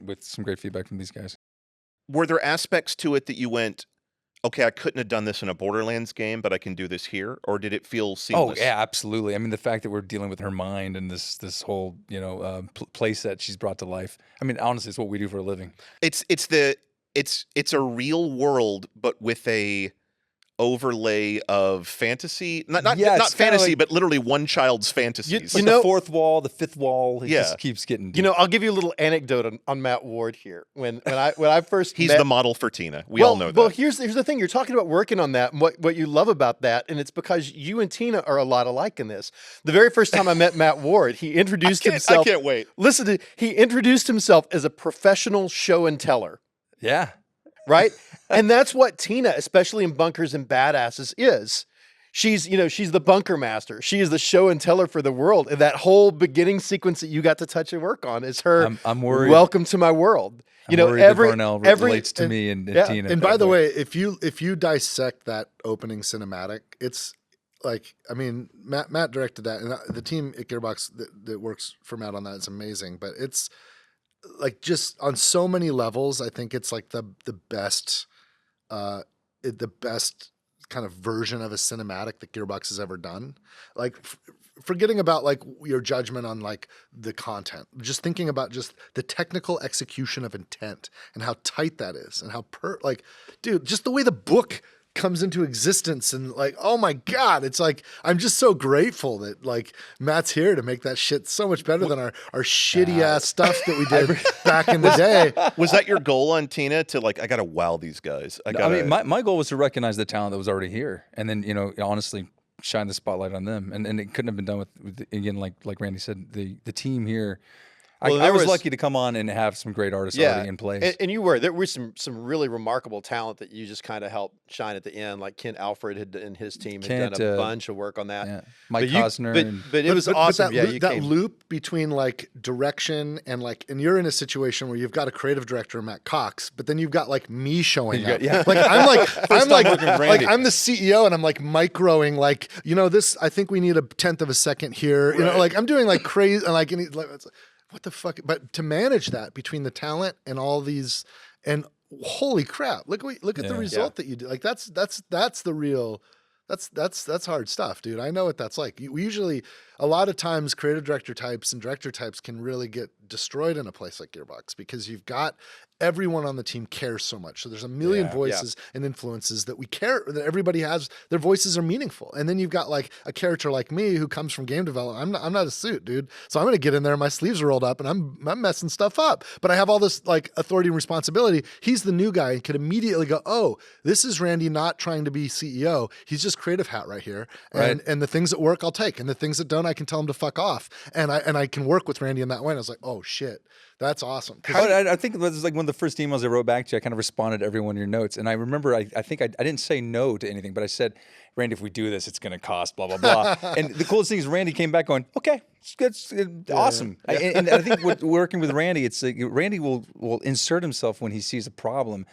[SPEAKER 4] with some great feedback from these guys.
[SPEAKER 1] Were there aspects to it that you went, okay, I couldn't have done this in a Borderlands game, but I can do this here? Or did it feel seamless?
[SPEAKER 4] Oh, yeah, absolutely. I mean, the fact that we're dealing with her mind and this whole, place that she's brought to life. I mean, honestly, it's what we do for a living.
[SPEAKER 1] It's a real world, but with a overlay of fantasy. Not fantasy,
[SPEAKER 4] like,
[SPEAKER 1] but literally one child's fantasies.
[SPEAKER 4] Like the fourth wall, the fifth wall, it just keeps getting deep.
[SPEAKER 3] I'll give you a little anecdote on Matt Ward here. When I first
[SPEAKER 1] He's the model for Tina. We all know that.
[SPEAKER 3] Well, here's the thing. You're talking about working on that and what you love about that, and it's because you and Tina are a lot alike in this. The very first time I met Matt Ward, he introduced himself.
[SPEAKER 1] I can't wait.
[SPEAKER 3] Listen, he introduced himself as a professional show and teller.
[SPEAKER 4] Yeah.
[SPEAKER 3] Right? And that's what Tina, especially in Bunkers and Badasses, is. She's the bunker master. She is the show and teller for the world. And that whole beginning sequence that you got to touch and work on is her.
[SPEAKER 4] I'm worried.
[SPEAKER 3] Welcome to my world.
[SPEAKER 4] I'm worried that Varnell relates to me and Tina.
[SPEAKER 2] And by the way, if you dissect that opening cinematic, it's like, I mean, Matt directed that, and the team at Gearbox that works for Matt on that is amazing. But it's like, just on so many levels, I think it's like the best kind of version of a cinematic that Gearbox has ever done. Like, forgetting about like your judgment on like the content, just thinking about just the technical execution of intent and how tight that is, and how dude, just the way the book comes into existence, and like, oh my God, it's like, I'm just so grateful that like Matt's here to make that shit so much better than our shitty ass stuff that we did back in the day.
[SPEAKER 1] Was that your goal on Tina to like, I got to wow these guys?
[SPEAKER 4] I mean, my goal was to recognize the talent that was already here, and then honestly shine the spotlight on them. And it couldn't have been done with again, like Randy said, the team here.
[SPEAKER 3] Well,
[SPEAKER 4] I was lucky to come on and have some great artists already in place.
[SPEAKER 3] And there were some really remarkable talent that you just kind of helped shine at the end. Like Kent Alfred and his team had done a bunch of work on that.
[SPEAKER 4] Yeah. Mike Costner.
[SPEAKER 3] But it was awesome.
[SPEAKER 2] That loop between like direction and you're in a situation where you've got a creative director, Matt Cox, but then you've got like me showing up. Like I'm the CEO and I'm like microing like, this, I think we need 1/10 of a second here. Like I'm doing like crazy, and like, what the fuck? But to manage that between the talent and all these, and holy crap, look at the result that you do. Like that's the real, that's hard stuff, dude. I know what that's like. We usually, a lot of times, creative director types and director types can really get destroyed in a place like Gearbox because you've got everyone on the team cares so much. So there's a million voices and influences that we care, that everybody has, their voices are meaningful. And then you've got like a character like me who comes from game development. I'm not a suit, dude. So I'm going to get in there, my sleeves are rolled up and I'm messing stuff up. But I have all this like authority and responsibility. He's the new guy and could immediately go, oh, this is Randy not trying to be CEO. He's just creative hat right here. And the things that work, I'll take. And the things that don't, I can tell him to fuck off. And I can work with Randy in that way. And I was like, oh shit. That's awesome.
[SPEAKER 4] I think it was like one of the first emails I wrote back to you. I kind of responded to every one of your notes. And I remember, I think I didn't say no to anything, but I said, Randy, if we do this, it's going to cost blah, blah, blah. And the coolest thing is Randy came back going, okay, it's awesome. Yeah. And I think working with Randy, it's like Randy will insert himself when he sees a problem.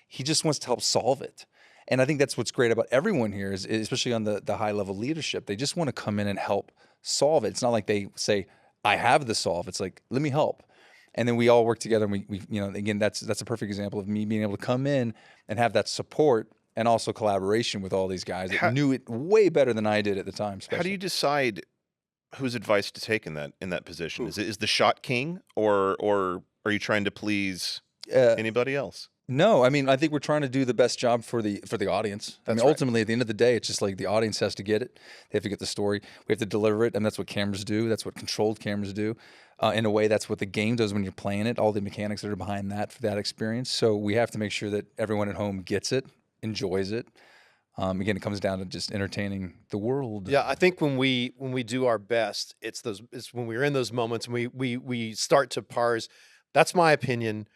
[SPEAKER 4] He just wants to help solve it. And I think that's what's great about everyone here, is especially on the high level leadership. They just want to come in and help solve it. It's not like they say, I have the solve. It's like, let me help. And then we all work together. And we again, that's a perfect example of me being able to come in and have that support and also collaboration with all these guys that knew it way better than I did at the time. Especially.
[SPEAKER 1] How do you decide whose advice to take in that position? Is the shot king, or are you trying to please anybody else?
[SPEAKER 4] No, I mean, I think we're trying to do the best job for the audience. Ultimately, at the end of the day, it's just like the audience has to get it. They have to get the story. We have to deliver it, and that's what cameras do. That's what controlled cameras do. In a way, that's what the game does when you're playing it, all the mechanics that are behind that for that experience. So we have to make sure that everyone at home gets it, enjoys it. Again, it comes down to just entertaining the world.
[SPEAKER 3] Yeah, I think when we do our best, it's when we're in those moments and we start to parse. That's my opinion.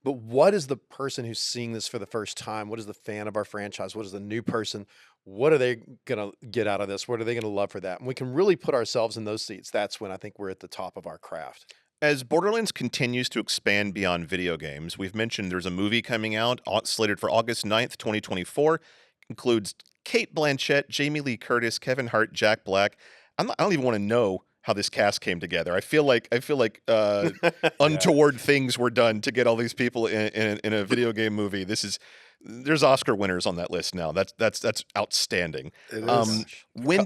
[SPEAKER 3] But what is the person who's seeing this for the first time? What is the fan of our franchise? What is the new person? What are they going to get out of this? What are they going to love for that? And we can really put ourselves in those seats. That's when I think we're at the top of our craft.
[SPEAKER 1] As Borderlands continues to expand beyond video games, we've mentioned there's a movie coming out slated for August 9th, 2024. Includes Cate Blanchett, Jamie Lee Curtis, Kevin Hart, Jack Black. I don't even want to know how this cast came together. I feel like untoward things were done to get all these people in a video game movie. There's Oscar winners on that list now. That's outstanding.
[SPEAKER 2] It is.
[SPEAKER 1] When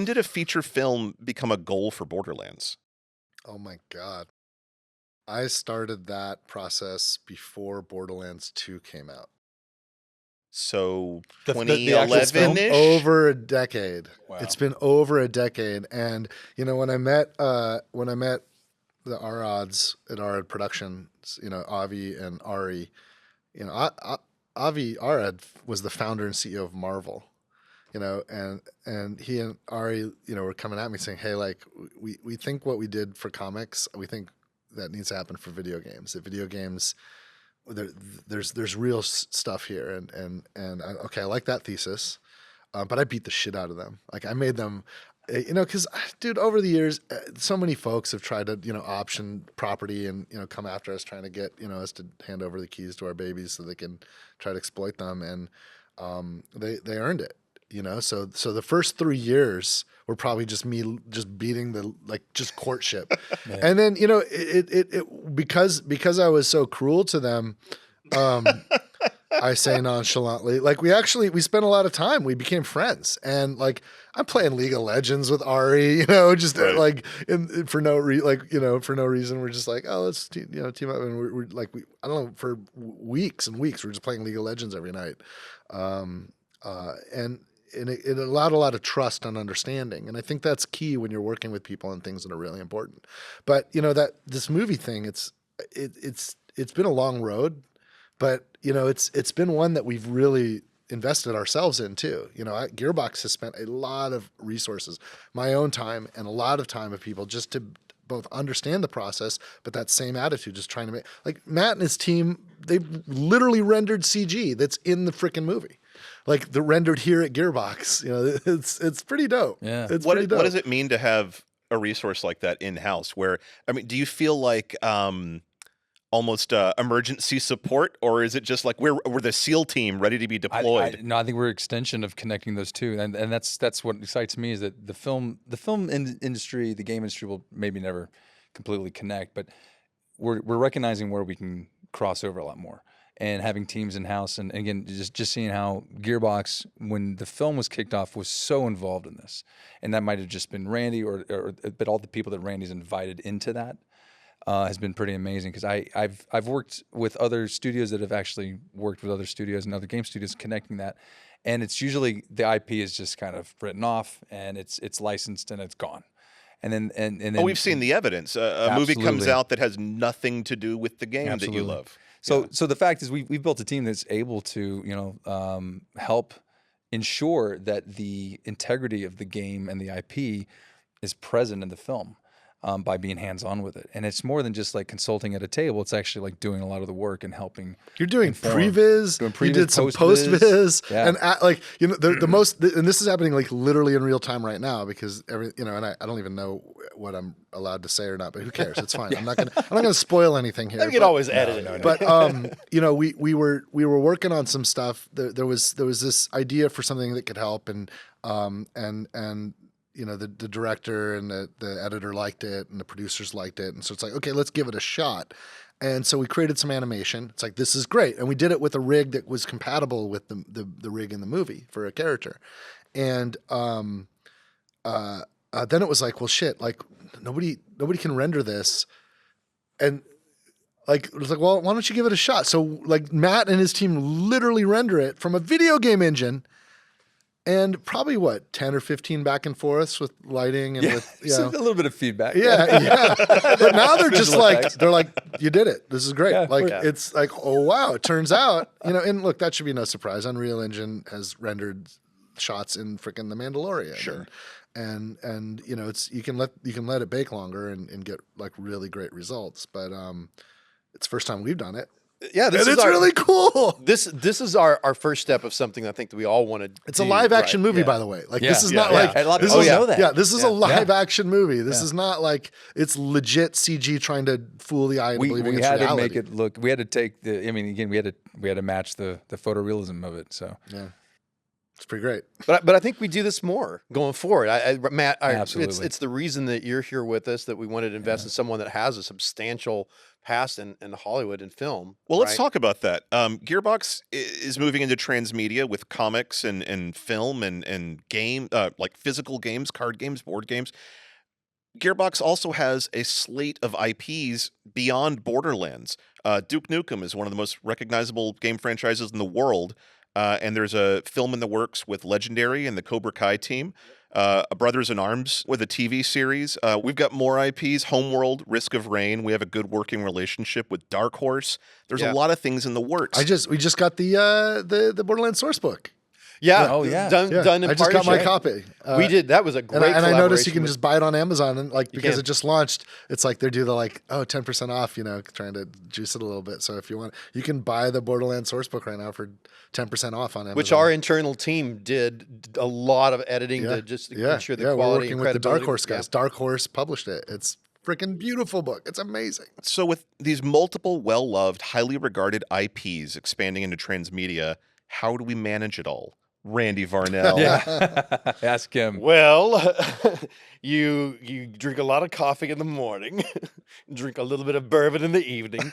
[SPEAKER 1] did a feature film become a goal for Borderlands?
[SPEAKER 2] Oh my God. I started that process before Borderlands 2 came out.
[SPEAKER 1] So
[SPEAKER 2] The
[SPEAKER 1] 2011-ish?
[SPEAKER 2] Over a decade.
[SPEAKER 4] Wow.
[SPEAKER 2] It's been over a decade. And when I met the Arads at Arad Productions, Avi and Ari, Avi Arad was the founder and CEO of Marvel. And he and Ari, were coming at me saying, hey, like we think what we did for comics, we think that needs to happen for video games. That video games, there's real stuff here, and I like that thesis, but I beat the shit out of them. Like I made them, because dude, over the years, so many folks have tried to option property and come after us, trying to get us to hand over the keys to our babies so they can try to exploit them, and they earned it. So the first 3 years were probably just me just beating just courtship. And then, it because I was so cruel to them, I say nonchalantly, like we spent a lot of time, we became friends, and like I'm playing League of Legends with Ari, just like for no reason. We're just like, oh, let's team up, and we're like, I don't know, for weeks and weeks we're just playing League of Legends every night. And it allowed a lot of trust and understanding. And I think that's key when you're working with people on things that are really important. But that this movie thing, it's been a long road, but it's been one that we've really invested ourselves in too. Gearbox has spent a lot of resources, my own time and a lot of time of people just to both understand the process, but that same attitude, just trying to make, like Matt and his team, they literally rendered CG that's in the freaking movie. Like the rendered here at Gearbox, it's pretty dope.
[SPEAKER 4] Yeah.
[SPEAKER 2] It's
[SPEAKER 1] What
[SPEAKER 2] pretty dope.
[SPEAKER 1] does it mean to have a resource like that in-house? Where, I mean, do you feel like almost emergency support, or is it just like we're the SEAL team ready to be deployed?
[SPEAKER 4] No, I think we're an extension of connecting those two, and that's what excites me is that the film industry, the game industry will maybe never completely connect, but we're recognizing where we can cross over a lot more, and having teams in house, and again just seeing how Gearbox, when the film was kicked off, was so involved in this, and that might have just been Randy but all the people that Randy's invited into that. Has been pretty amazing because I've worked with other studios that have actually worked with other studios and other game studios connecting that, and it's usually the IP is just kind of written off and it's licensed and it's gone, and then
[SPEAKER 1] We've seen the evidence. A movie comes
[SPEAKER 4] Absolutely.
[SPEAKER 1] out that has nothing to do with the game that you
[SPEAKER 4] Absolutely.
[SPEAKER 1] love.
[SPEAKER 4] So the fact is we've built a team that's able to help ensure that the integrity of the game and the IP is present in the film. By being hands-on with it, and it's more than just like consulting at a table. It's actually like doing a lot of the work and helping.
[SPEAKER 2] You're doing
[SPEAKER 4] inform.
[SPEAKER 2] previs.
[SPEAKER 4] Doing
[SPEAKER 2] You did
[SPEAKER 4] previs,
[SPEAKER 2] some
[SPEAKER 4] post-viz.
[SPEAKER 2] post-viz,
[SPEAKER 4] Yeah.
[SPEAKER 2] and the most. And this is happening like literally in real time right now because and I don't even know what I'm allowed to say or not. But who cares? It's fine. I'm not gonna spoil anything here.
[SPEAKER 3] You can always edit it.
[SPEAKER 2] But we were working on some stuff. There was this idea for something that could help, and the director and the editor liked it, and the producers liked it, and so it's like, okay, let's give it a shot. And so we created some animation. It's like, this is great, and we did it with a rig that was compatible with the rig in the movie for a character. And then it was like, well, shit, like nobody can render this, and like it was like, well, why don't you give it a shot? So like Matt and his team literally render it from a video game engine. And probably 10 or 15 back and forths with lighting and with
[SPEAKER 4] So a little bit of feedback.
[SPEAKER 2] yeah. But now they're just
[SPEAKER 4] Visual
[SPEAKER 2] like
[SPEAKER 4] effects.
[SPEAKER 2] you did it. This is great.
[SPEAKER 4] Yeah,
[SPEAKER 2] It's like, oh wow, it turns out, and look, that should be no surprise. Unreal Engine has rendered shots in freaking The Mandalorian.
[SPEAKER 1] Sure.
[SPEAKER 2] And it's you can let it bake longer and get like really great results. But it's the first time we've done it.
[SPEAKER 3] Yeah,
[SPEAKER 2] And it's really cool.
[SPEAKER 3] This is our first step of something I think that we all want to do.
[SPEAKER 2] It's a live action movie,
[SPEAKER 3] Yeah.
[SPEAKER 2] by the way. Like
[SPEAKER 4] Yeah.
[SPEAKER 2] this is
[SPEAKER 4] Yeah.
[SPEAKER 2] not
[SPEAKER 4] Yeah.
[SPEAKER 2] like
[SPEAKER 4] A lot of
[SPEAKER 2] this
[SPEAKER 4] people
[SPEAKER 2] is,
[SPEAKER 4] know that.
[SPEAKER 2] Yeah, this is a live
[SPEAKER 4] Yeah.
[SPEAKER 2] action movie. This is not like it's legit CG trying to fool the eye into believing
[SPEAKER 4] We
[SPEAKER 2] it's
[SPEAKER 4] had
[SPEAKER 2] reality.
[SPEAKER 4] to make it look. We had to take the. I mean, again, we had to match the photorealism of it. So
[SPEAKER 2] Yeah, it's pretty great.
[SPEAKER 3] But I think we do this more going forward. Matt,
[SPEAKER 4] Absolutely.
[SPEAKER 3] it's the reason that you're here with us, that we wanted to invest in someone that has a substantial past in Hollywood and film.
[SPEAKER 1] Well, let's
[SPEAKER 3] right?
[SPEAKER 1] talk about that. Gearbox is moving into transmedia with comics and film and game, like physical games, card games, board games. Gearbox also has a slate of IPs beyond Borderlands. Duke Nukem is one of the most recognizable game franchises in the world, and there's a film in the works with Legendary and the Cobra Kai team. Brothers in Arms with a TV series. We've got more IPs, Homeworld, Risk of Rain. We have a good working relationship with Dark Horse. There's a lot of things in the works.
[SPEAKER 2] We just got the Borderlands source book.
[SPEAKER 3] Yeah.
[SPEAKER 4] Oh, yeah.
[SPEAKER 3] Done in
[SPEAKER 2] I just got my
[SPEAKER 3] partnership.
[SPEAKER 2] copy.
[SPEAKER 3] We did. That was a great
[SPEAKER 2] And I noticed you
[SPEAKER 3] collaboration
[SPEAKER 2] can
[SPEAKER 3] with-
[SPEAKER 2] just buy it on Amazon, and like because
[SPEAKER 3] can.
[SPEAKER 2] it just launched, it's like they do the 10% off, trying to juice it a little bit. So if you want, you can buy the Borderlands source book right now for 10% off on Amazon.
[SPEAKER 3] which our internal team did a lot of editing to just ensure the
[SPEAKER 2] we're
[SPEAKER 3] quality
[SPEAKER 2] working
[SPEAKER 3] and
[SPEAKER 2] with the
[SPEAKER 3] credibility.
[SPEAKER 2] Dark Horse guys. Dark Horse published it. It's freaking beautiful book. It's amazing.
[SPEAKER 1] So with these multiple well-loved, highly regarded IPs expanding into transmedia, how do we manage it all? Randy Varnell.
[SPEAKER 4] yeah, ask him.
[SPEAKER 3] Well, you drink a lot of coffee in the morning, drink a little bit of bourbon in the evening.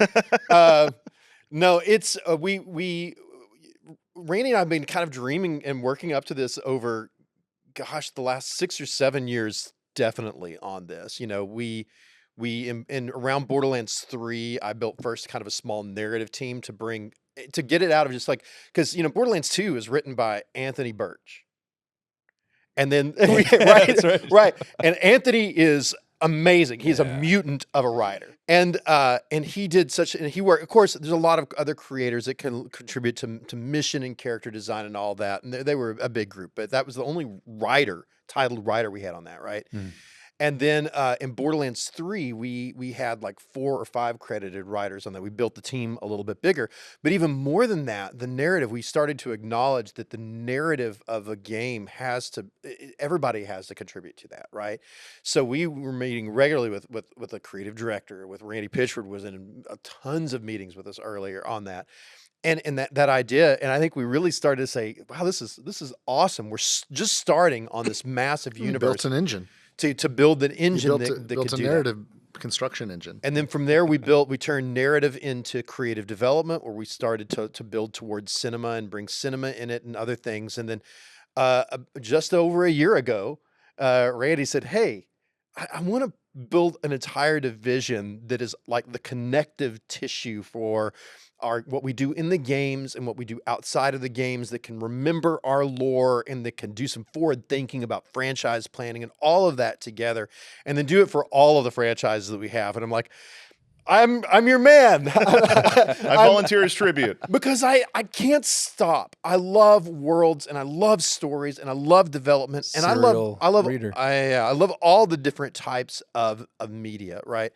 [SPEAKER 3] No, it's we Randy and I have been kind of dreaming and working up to this over, gosh, the last 6 or 7 years, definitely on this. We in around Borderlands 3, I built first kind of a small narrative team to bring to get it out of just like, because Borderlands 2 is written by Anthony Birch, and then right, and Anthony is amazing. He's a mutant of a writer, and he did such, and he worked. Of course, there's a lot of other creators that can contribute to mission and character design and all that, and they were a big group, but that was the only titled writer we had on that, right? And then in Borderlands 3, we had like 4 or 5 credited writers on that. We built the team a little bit bigger. But even more than that, the narrative, we started to acknowledge that the narrative of a game everybody has to contribute to that, right? So we were meeting regularly with a creative director, with Randy Pitchford was in tons of meetings with us earlier on that. And that idea, and I think we really started to say, wow, this is awesome. We're just starting on this massive universe.
[SPEAKER 2] Built an engine.
[SPEAKER 3] To build an engine that
[SPEAKER 2] built
[SPEAKER 3] could
[SPEAKER 2] a
[SPEAKER 3] do
[SPEAKER 2] narrative construction engine.
[SPEAKER 3] And then from there we turned narrative into creative development, where we started to build towards cinema and bring cinema in it and other things. And then just over a year ago, Randy said, hey, I want to build an entire division that is like the connective tissue for what we do in the games and what we do outside of the games, that can remember our lore and that can do some forward thinking about franchise planning and all of that together, and then do it for all of the franchises that we have. And I'm like, I'm your man.
[SPEAKER 1] I volunteer as tribute
[SPEAKER 3] because I can't stop. I love worlds and I love stories and I love development and I love
[SPEAKER 4] reader.
[SPEAKER 3] I love all the different types of media, right?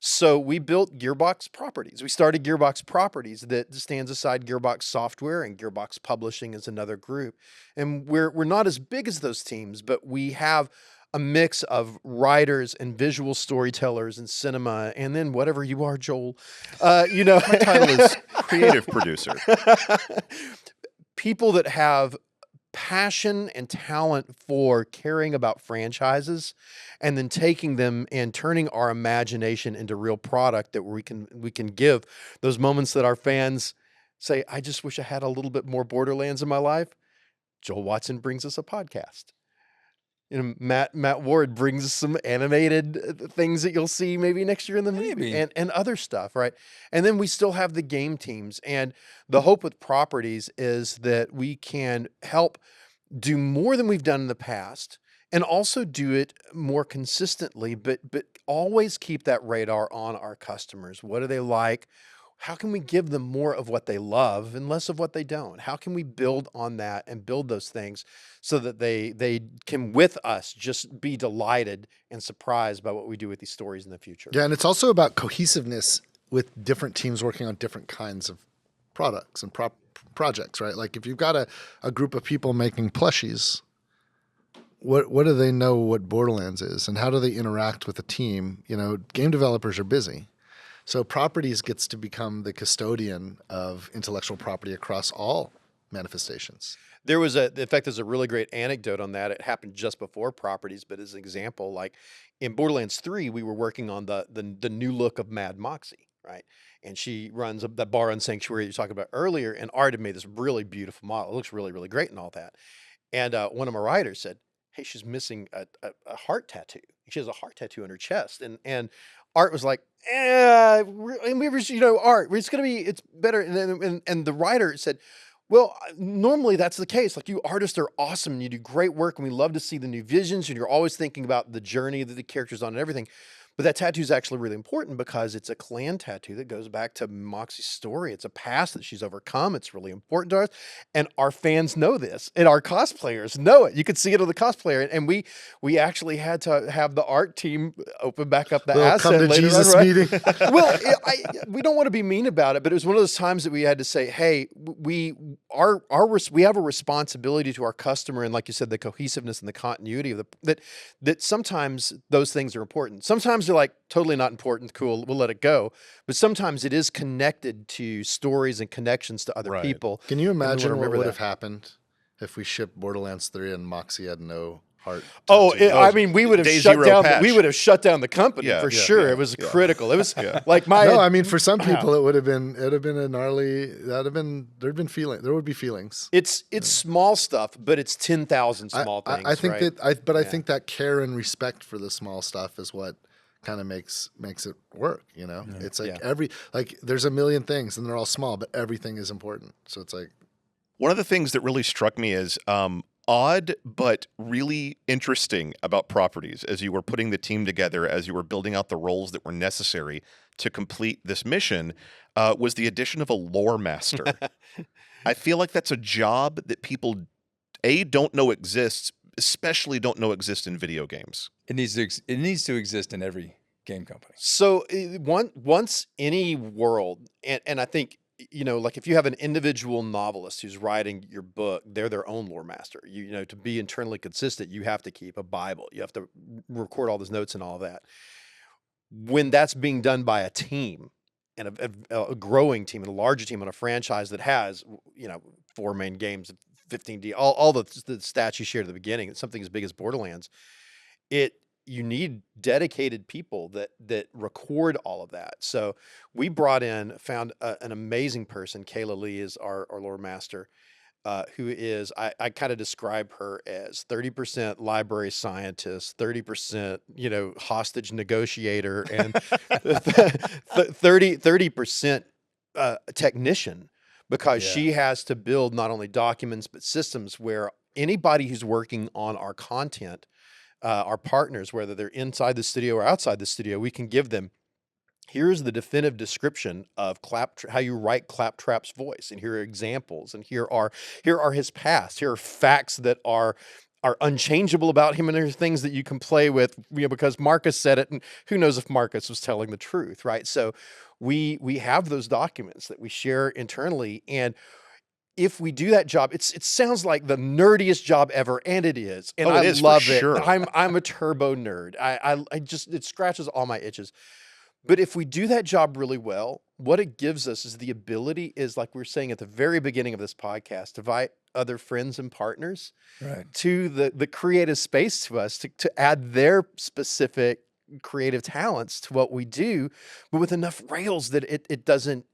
[SPEAKER 3] So we built Gearbox Properties. We started Gearbox Properties that stands aside Gearbox Software, and Gearbox Publishing is another group. And we're not as big as those teams, but we have a mix of writers and visual storytellers and cinema, and then whatever you are, Joel.
[SPEAKER 1] My title is creative producer.
[SPEAKER 3] People that have passion and talent for caring about franchises, and then taking them and turning our imagination into real product that we can give those moments that our fans say, I just wish I had a little bit more Borderlands in my life. Joel Watson brings us a podcast. Matt Ward brings us some animated things that you'll see maybe next year in the movie, and other stuff, right? And then we still have the game teams. And the hope with Properties is that we can help do more than we've done in the past, and also do it more consistently, but always keep that radar on our customers. What do they like? How can we give them more of what they love and less of what they don't? How can we build on that and build those things so that they can, with us, just be delighted and surprised by what we do with these stories in the future?
[SPEAKER 2] Yeah, and it's also about cohesiveness with different teams working on different kinds of products and projects, right? Like if you've got a group of people making plushies, what do they know what Borderlands is, and how do they interact with a team? Game developers are busy. So Properties gets to become the custodian of intellectual property across all manifestations.
[SPEAKER 3] In fact, there's a really great anecdote on that. It happened just before Properties, but as an example, like in Borderlands 3, we were working on the new look of Mad Moxie, right? And she runs that bar on Sanctuary you talked about earlier, and Art had made this really beautiful model. It looks really, really great and all that. And one of my writers said, hey, she's missing a heart tattoo. She has a heart tattoo on her chest. And Art was like, and we were, Art, it's better. And the writer said, well, normally that's the case. Like, you artists are awesome and you do great work, and we love to see the new visions, and you're always thinking about the journey that the character's on and everything. But that tattoo is actually really important because it's a clan tattoo that goes back to Moxie's story. It's a past that she's overcome. It's really important to us. And our fans know this, and our cosplayers know it. You could see it on the cosplayer. And we actually had to have the art team open back up the asset
[SPEAKER 2] come to
[SPEAKER 3] later
[SPEAKER 2] Jesus
[SPEAKER 3] on, right?
[SPEAKER 2] meeting.
[SPEAKER 3] Well, we don't want to be mean about it, but it was one of those times that we had to say, hey, we have a responsibility to our customer, and like you said, the cohesiveness and the continuity of that sometimes those things are important. Sometimes they're like totally not important. Cool, we'll let it go. But sometimes it is connected to stories and connections to other people.
[SPEAKER 2] Can you imagine what would
[SPEAKER 3] that.
[SPEAKER 2] have happened if we shipped Borderlands 3 and Moxie had no heart?
[SPEAKER 3] We would have shut down. We would have shut down the company for sure.
[SPEAKER 2] Yeah,
[SPEAKER 3] it was critical. It was like
[SPEAKER 2] for some people it would have been. It'd have been a gnarly. There'd been feeling. There would be feelings.
[SPEAKER 3] It's small stuff, but it's 10,000 small things.
[SPEAKER 2] I think
[SPEAKER 3] right?
[SPEAKER 2] I think that care and respect for the small stuff is what kind of makes it work. You know, it's like
[SPEAKER 3] Yeah.
[SPEAKER 2] there's a million things and they're all small, but everything is important. So it's like,
[SPEAKER 1] One of the things that really struck me is odd but really interesting about Properties as you were putting the team together, as you were building out the roles that were necessary to complete this mission, was the addition of a lore master. I feel like that's a job that people, don't know exists, especially don't know exists in video games.
[SPEAKER 4] It needs to exist in every game company.
[SPEAKER 3] So once any world, and I think, like if you have an individual novelist who's writing your book, they're their own lore master. You know, to be internally consistent, you have to keep a Bible. You have to record all those notes and all that. When that's being done by a team and a growing team and a larger team on a franchise that has, 4 main games, 15D, all the stats you shared at the beginning, it's something as big as Borderlands. You need dedicated people that record all of that. So we found an amazing person. Kayla Lee is our lore master, who is, I kind of describe her as 30% library scientist, 30%, hostage negotiator, and 30% technician, because she has to build not only documents, but systems where anybody who's working on our content, our partners, whether they're inside the studio or outside the studio, we can give them, here's the definitive description of how you write Claptrap's voice, and here are examples, and here are his past, here are facts that are unchangeable about him, and there's things that you can play with, because Marcus said it, and who knows if Marcus was telling the truth, right? So we have those documents that we share internally, and if we do that job, it sounds like the nerdiest job ever, and it is. And I love it.
[SPEAKER 1] Sure.
[SPEAKER 3] I'm a turbo nerd. I just, it scratches all my itches. But if we do that job really well, what it gives us is the ability, is like we were saying at the very beginning of this podcast, to invite other friends and partners to the creative space to us, to add their specific creative talents to what we do, but with enough rails that it doesn't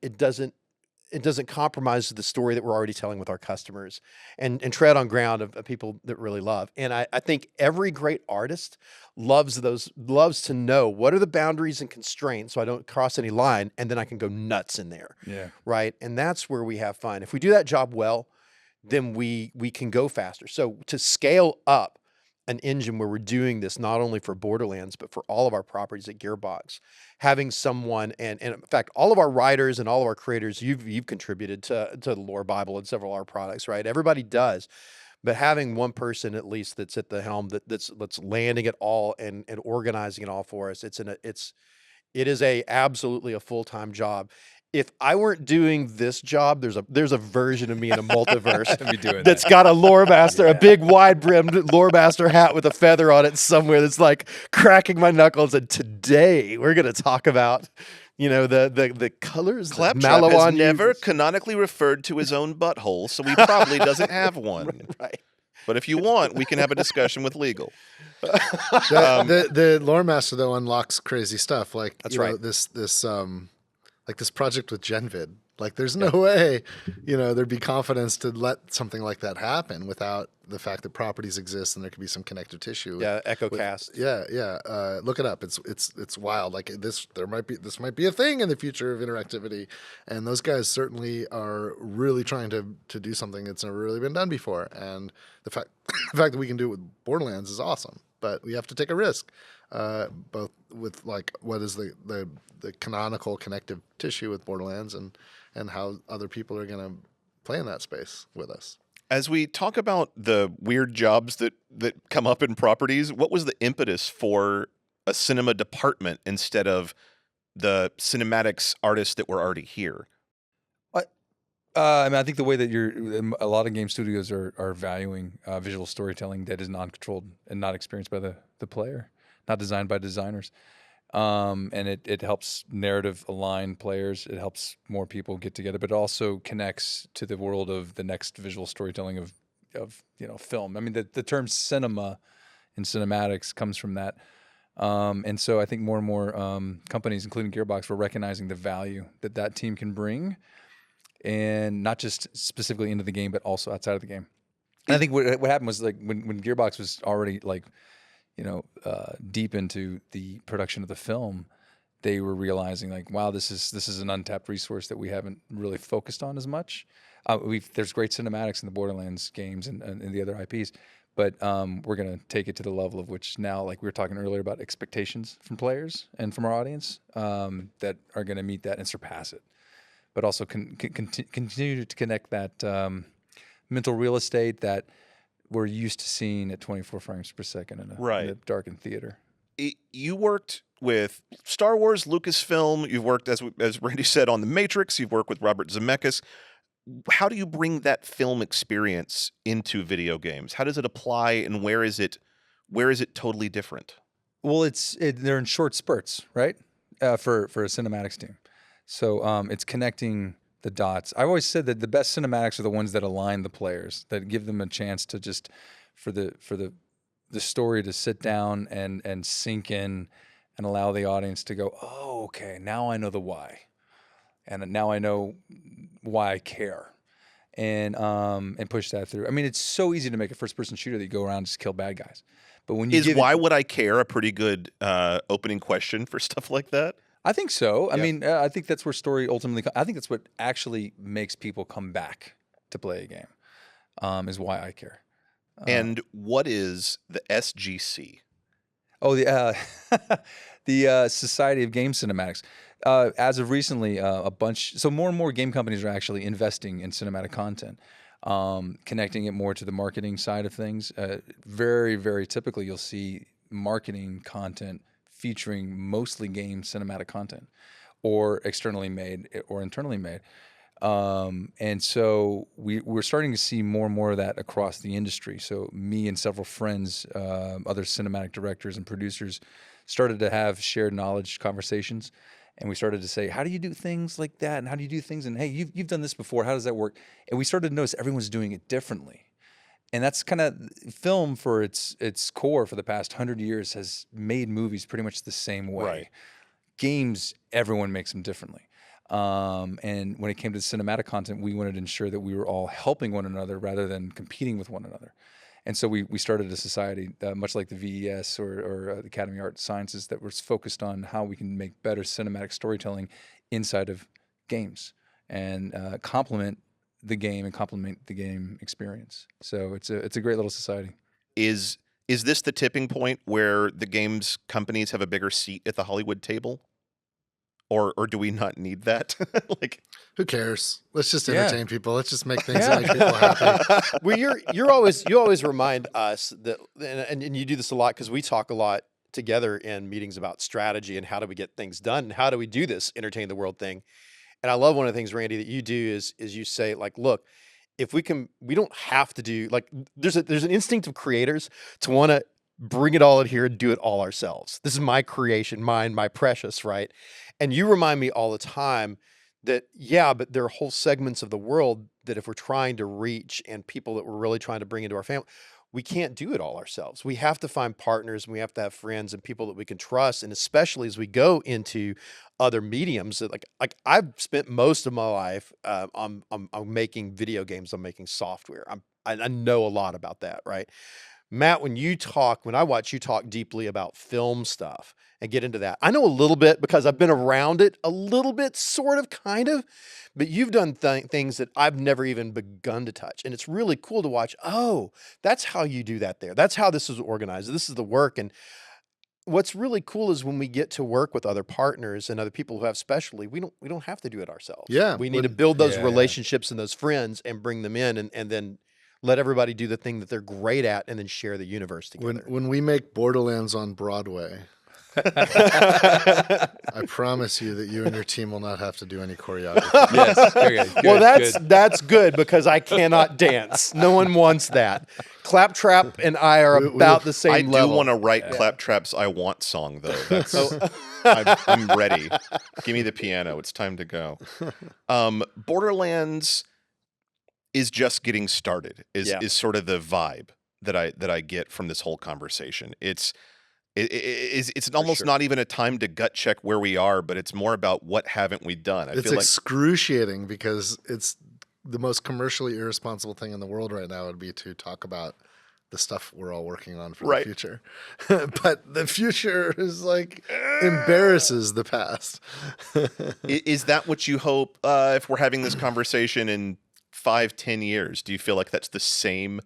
[SPEAKER 3] compromise the story that we're already telling with our customers, and tread on ground of people that really love. And I think every great artist loves to know what are the boundaries and constraints, so I don't cross any line, and then I can go nuts in there.
[SPEAKER 4] Yeah.
[SPEAKER 3] Right. And that's where we have fun. If we do that job well, then we can go faster. So to scale up an engine where we're doing this not only for Borderlands, but for all of our properties at Gearbox, having someone, and in fact, all of our writers and all of our creators, you've contributed to the Lore Bible and several of our products, right? Everybody does. But having one person at least that's at the helm, that's landing it all and organizing it all for us, it is absolutely a full-time job. If I weren't doing this job, there's a version of me in a multiverse that's got a lore master, a big wide-brimmed lore master hat with a feather on it somewhere, that's like cracking my knuckles. And today we're going to talk about, the colors.
[SPEAKER 1] Claptrap has never canonically referred to his own butthole, so he probably doesn't have one.
[SPEAKER 3] Right.
[SPEAKER 1] But if you want, we can have a discussion with legal.
[SPEAKER 2] the lore master though unlocks crazy stuff. Like,
[SPEAKER 3] that's right.
[SPEAKER 2] Like this project with GenVid, like there's no way, there'd be confidence to let something like that happen without the fact that properties exist and there could be some connective tissue.
[SPEAKER 3] Yeah, EchoCast.
[SPEAKER 2] Look it up. It's wild. Like this might be a thing in the future of interactivity, and those guys certainly are really trying to do something that's never really been done before. And the fact that we can do it with Borderlands is awesome, but we have to take a risk. Both with like what is the canonical connective tissue with Borderlands, and how other people are going to play in that space with us.
[SPEAKER 1] As we talk about the weird jobs that come up in properties, what was the impetus for a cinema department instead of the cinematics artists that were already here?
[SPEAKER 4] I think the way that a lot of game studios are valuing visual storytelling that is non-controlled and not experienced by the player, not designed by designers. And it helps narrative align players. It helps more people get together, but it also connects to the world of the next visual storytelling of film. I mean, the term cinema and cinematics comes from that. And so I think more and more companies, including Gearbox, were recognizing the value that team can bring, and not just specifically into the game, but also outside of the game. And I think what happened was, like, when Gearbox was already, like, deep into the production of the film, they were realizing like, wow, this is an untapped resource that we haven't really focused on as much. There's great cinematics in the Borderlands games and the other IPs, but we're going to take it to the level of which now, like we were talking earlier about expectations from players and from our audience, that are going to meet that and surpass it, but also continue to connect that mental real estate that we're used to seeing at 24 frames per second in a darkened theater.
[SPEAKER 1] You worked with Star Wars, Lucasfilm. You've worked, as Randy said, on The Matrix. You've worked with Robert Zemeckis. How do you bring that film experience into video games? How does it apply, and where is it totally different?
[SPEAKER 4] Well, they're in short spurts, right? For a cinematics team, so it's connecting the dots. I've always said that the best cinematics are the ones that align the players, that give them a chance to just for the story to sit down and sink in, and allow the audience to go, oh, okay, now I know the why, and now I know why I care, and push that through. I mean, it's so easy to make a first-person shooter that you go around and just kill bad guys, but when you
[SPEAKER 1] why would I care a pretty good opening question for stuff like that?
[SPEAKER 4] I think so. I mean, I think that's where story ultimately. I think that's what actually makes people come back to play a game, is why I care.
[SPEAKER 1] And what is the SGC?
[SPEAKER 4] Oh, the Society of Game Cinematics. As of recently, so more and more game companies are actually investing in cinematic content, connecting it more to the marketing side of things. Very, very typically, you'll see marketing content featuring mostly game cinematic content, or externally made or internally made. And so we're starting to see more and more of that across the industry. So me and several friends, other cinematic directors and producers, started to have shared knowledge conversations. And we started to say, how do you do things like that? And how do you do things? And hey, you've done this before. How does that work? And we started to notice everyone's doing it differently. And that's kind of film for its core for the past 100 years has made movies pretty much the same way.
[SPEAKER 1] Right.
[SPEAKER 4] Games, everyone makes them differently. And when it came to cinematic content, we wanted to ensure that we were all helping one another rather than competing with one another. And so we started a society, much like the VES or the Academy of Arts and Sciences, that was focused on how we can make better cinematic storytelling inside of games and complement the game and complement the game experience. So it's a great little society.
[SPEAKER 1] Is this the tipping point where the games companies have a bigger seat at the Hollywood table? Or do we not need that? Like,
[SPEAKER 2] who cares? Let's just entertain people. Let's just make things that make people happy.
[SPEAKER 3] Well, you always remind us that, and you do this a lot because we talk a lot together in meetings about strategy and how do we get things done and how do we do this entertain the world thing. And I love one of the things, Randy, that you do is you say, like, look, if we don't have to do, like, there's an instinct of creators to want to bring it all in here and do it all ourselves. This is my creation, my precious, right? And you remind me all the time that, but there are whole segments of the world that if we're trying to reach and people that we're really trying to bring into our family, we can't do it all ourselves. We have to find partners, and we have to have friends and people that we can trust. And especially as we go into other mediums, that like I've spent most of my life on making video games, on making software. I know a lot about that, right? Matt, when I watch you talk deeply about film stuff and get into that, I know a little bit because I've been around it a little bit, sort of, kind of, but you've done things that I've never even begun to touch. And it's really cool to watch. Oh, that's how you do that there. That's how this is organized. This is the work. And what's really cool is when we get to work with other partners and other people who have specialty, we don't have to do it ourselves.
[SPEAKER 2] Yeah.
[SPEAKER 3] We need to build those relationships and those friends and bring them in and then let everybody do the thing that they're great at and then share the universe together.
[SPEAKER 2] When we make Borderlands on Broadway, I promise you that you and your team will not have to do any choreography.
[SPEAKER 4] Yes. Okay, good,
[SPEAKER 3] well, that's good because I cannot dance. No one wants that. Claptrap and I are about the same level.
[SPEAKER 1] I do want to write Claptrap's "I Want" song though. That's I'm ready. Give me the piano. It's time to go. Borderlands is just getting started. Is sort of the vibe that I get from this whole conversation. It's almost not even a time to gut check where we are, but it's more about what haven't we done.
[SPEAKER 2] It's excruciating because it's the most commercially irresponsible thing in the world right now would be to talk about the stuff we're all working on for
[SPEAKER 1] Right.
[SPEAKER 2] the future. But the future is like embarrasses the past.
[SPEAKER 1] Is that what you hope if we're having this conversation in 5-10 years? Do you feel like that's the same?